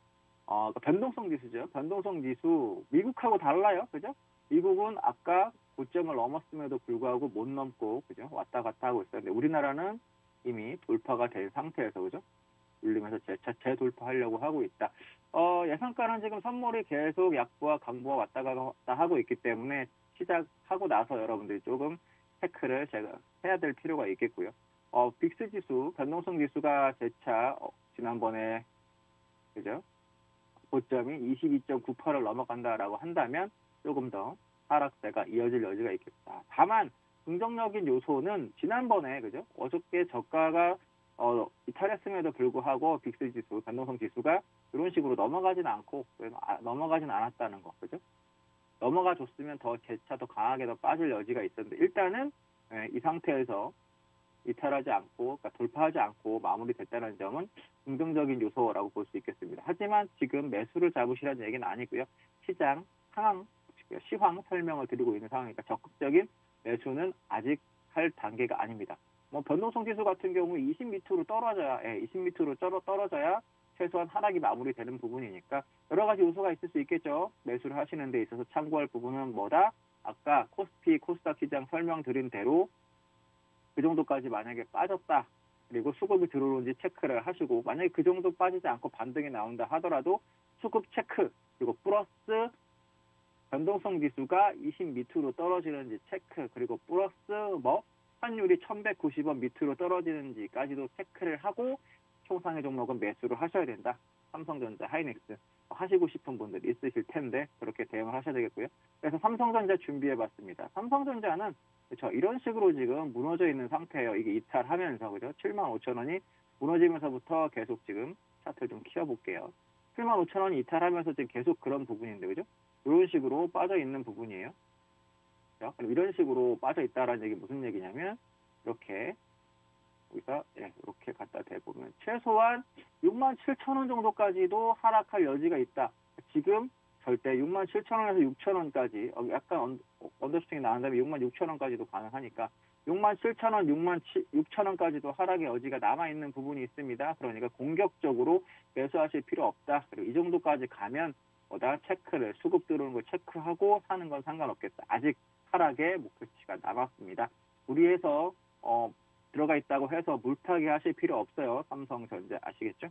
변동성 지수죠. 변동성 지수 미국하고 달라요. 그죠? 미국은 아까 고점을 넘었음에도 불구하고 못 넘고 그죠? 왔다 갔다 하고 있었는데 우리나라는 이미 돌파가 된 상태에서 그죠? 울리면서 재돌파하려고 하고 있다. 예상가는 지금 선물이 계속 약보와 강보와 왔다 갔다 하고 있기 때문에 시작하고 나서 여러분들이 조금 체크를 제가 해야 될 필요가 있겠고요. 빅스 지수, 변동성 지수가 재차 지난번에 그죠? 고점이 22.98을 넘어간다라고 한다면 조금 더 하락세가 이어질 여지가 있겠다. 다만 긍정적인 요소는 지난번에 그죠? 어저께 저가가 이탈했음에도 불구하고 빅스 지수, 변동성 지수가 이런 식으로 넘어가진 않고 넘어가진 않았다는 거, 그죠? 넘어가 줬으면 더 재차 더 강하게 더 빠질 여지가 있었는데 일단은 이 상태에서 이탈하지 않고, 그러니까 돌파하지 않고 마무리됐다는 점은 긍정적인 요소라고 볼 수 있겠습니다. 하지만 지금 매수를 잡으시라는 얘기는 아니고요. 시장 상황, 시황 설명을 드리고 있는 상황이니까 적극적인 매수는 아직 할 단계가 아닙니다. 뭐 변동성 지수 같은 경우 20 밑으로 떨어져야, 20 밑으로 떨어져야 최소한 하락이 마무리되는 부분이니까 여러 가지 요소가 있을 수 있겠죠. 매수를 하시는 데 있어서 참고할 부분은 뭐다? 아까 코스피, 코스닥 시장 설명드린 대로 그 정도까지 만약에 빠졌다. 그리고 수급이 들어오는지 체크를 하시고 만약에 그 정도 빠지지 않고 반등이 나온다 하더라도 수급 체크 그리고 플러스 변동성 지수가 20 밑으로 떨어지는지 체크 그리고 플러스 환율이 1190원 밑으로 떨어지는지까지도 체크를 하고 총상위 종목은 매수를 하셔야 된다. 삼성전자, 하이닉스 하시고 싶은 분들 있으실 텐데 그렇게 대응을 하셔야 되겠고요. 그래서 삼성전자 준비해봤습니다. 삼성전자는 그렇죠. 이런 식으로 지금 무너져 있는 상태예요. 이게 이탈하면서 그죠? 75,000원이 무너지면서부터 계속 지금 차트를 좀 키워볼게요. 75,000원이 이탈하면서 지금 계속 그런 부분인데, 그죠? 이런 식으로 빠져있는 부분이에요. 그럼 이런 식으로 빠져있다라는 얘기 무슨 얘기냐면, 이렇게, 우리가, 이렇게 갖다 대보면, 최소한 67,000원 정도까지도 하락할 여지가 있다. 지금 절대 67,000원에서 6,000원까지, 약간 언더슈팅이 나온 다음에 66,000원까지도 가능하니까, 67,000원, 66,000원까지도 하락의 여지가 남아있는 부분이 있습니다. 그러니까 공격적으로 매수하실 필요 없다. 그리고 이 정도까지 가면 체크를, 수급 들어오는 거 체크하고 사는 건 상관없겠다. 아직 하락의 목표치가 남았습니다. 무리해서 들어가 있다고 해서 물타기 하실 필요 없어요. 삼성전자 아시겠죠?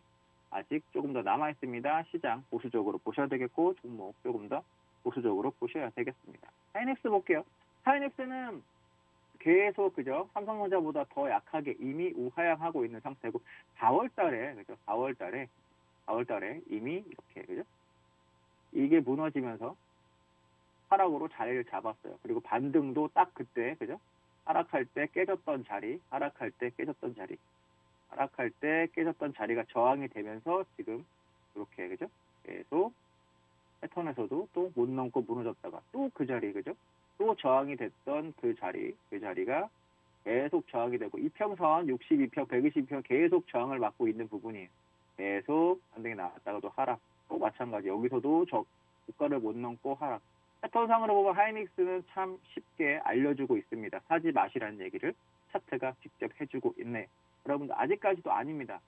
아직 조금 더 남아있습니다. 시장 보수적으로 보셔야 되겠고 종목 조금 더 보수적으로 보셔야 되겠습니다. 하이닉스 볼게요. 하이닉스는 계속 그죠? 삼성전자보다 더 약하게 이미 우하향하고 있는 상태고 4월달에 그죠? 4월달에 이미 이렇게 그죠? 이게 무너지면서 하락으로 자리를 잡았어요. 그리고 반등도 딱 그때 그죠? 하락할 때 깨졌던 자리가 저항이 되면서 지금 이렇게 그죠? 계속 패턴에서도 또 못 넘고 무너졌다가 또 그 자리 그죠? 또 저항이 됐던 그 자리가 계속 저항이 되고 이평선 62평, 122평 계속 저항을 맞고 있는 부분이 계속 반등이 나왔다가도 하락. 또 마찬가지 여기서도 고가를 못 넘고 하락. 패턴상으로 보면 하이닉스는 참 쉽게 알려주고 있습니다. 사지 마시라는 얘기를 차트가 직접 해주고 있네. 여러분들 아직까지도 아닙니다.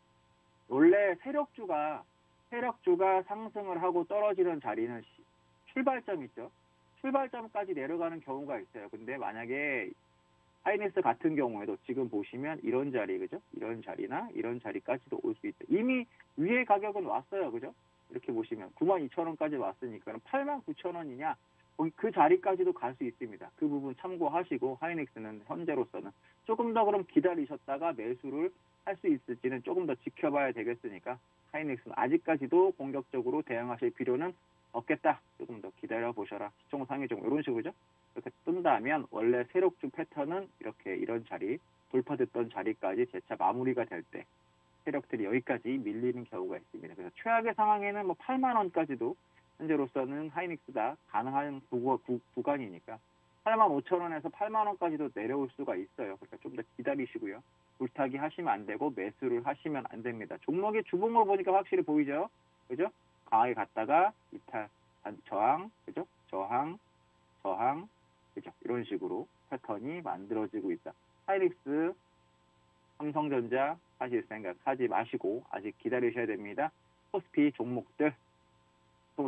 원래 세력주가 상승을 하고 떨어지는 자리는 출발점 있죠. 출발점까지 내려가는 경우가 있어요. 근데 만약에 하이닉스 같은 경우에도 지금 보시면 이런 자리, 그죠? 이런 자리나 이런 자리까지도 올 수 있다. 이미 위에 가격은 왔어요. 그죠? 이렇게 보시면 92,000원까지 왔으니까 89,000원이냐? 그 자리까지도 갈 수 있습니다. 그 부분 참고하시고 하이닉스는 현재로서는 조금 더 그럼 기다리셨다가 매수를 할 수 있을지는 조금 더 지켜봐야 되겠으니까 하이닉스는 아직까지도 공격적으로 대응하실 필요는 없겠다. 조금 더 기다려 보셔라. 시총 상위종 이런 식으로죠. 이렇게 뜬다면 원래 세력주 패턴은 이렇게 이런 자리 돌파됐던 자리까지 재차 마무리가 될 때 세력들이 여기까지 밀리는 경우가 있습니다. 그래서 최악의 상황에는 8만 원까지도 현재로서는 하이닉스가 가능한 구간이니까 85,000원에서 8만 원까지도 내려올 수가 있어요. 그러니까 좀 더 기다리시고요. 물타기 하시면 안 되고 매수를 하시면 안 됩니다. 종목의 주봉으로 보니까 확실히 보이죠? 그죠? 강하게 갔다가 이탈, 저항, 그죠? 저항, 그죠? 이런 식으로 패턴이 만들어지고 있다. 하이닉스, 삼성전자 하실 생각하지 마시고 아직 기다리셔야 됩니다. 코스피 종목들,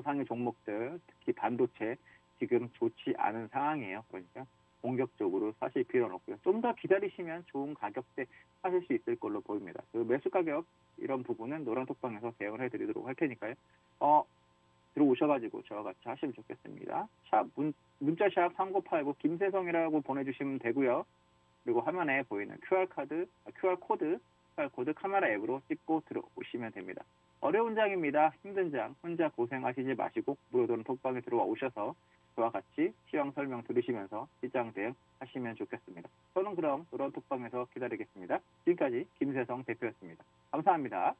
상위 종목들, 특히 반도체 지금 좋지 않은 상황이에요. 그러니까 공격적으로 사실 필요는 없고요. 좀 더 기다리시면 좋은 가격대 하실 수 있을 걸로 보입니다. 그 매수 가격 이런 부분은 노란톡방에서 대응을 해드리도록 할 테니까요. 들어오셔가지고 저와 같이 하시면 좋겠습니다. 문자샵 3989 김세성이라고 보내주시면 되고요. 그리고 화면에 보이는 QR 코드 카메라 앱으로 찍고 들어오시면 됩니다. 어려운 장입니다. 힘든 장 혼자 고생하시지 마시고 무료도는 톡방에 들어와 오셔서 저와 같이 시황 설명 들으시면서 시장 대응 하시면 좋겠습니다. 저는 그럼 노란 톡방에서 기다리겠습니다. 지금까지 김세성 대표였습니다. 감사합니다.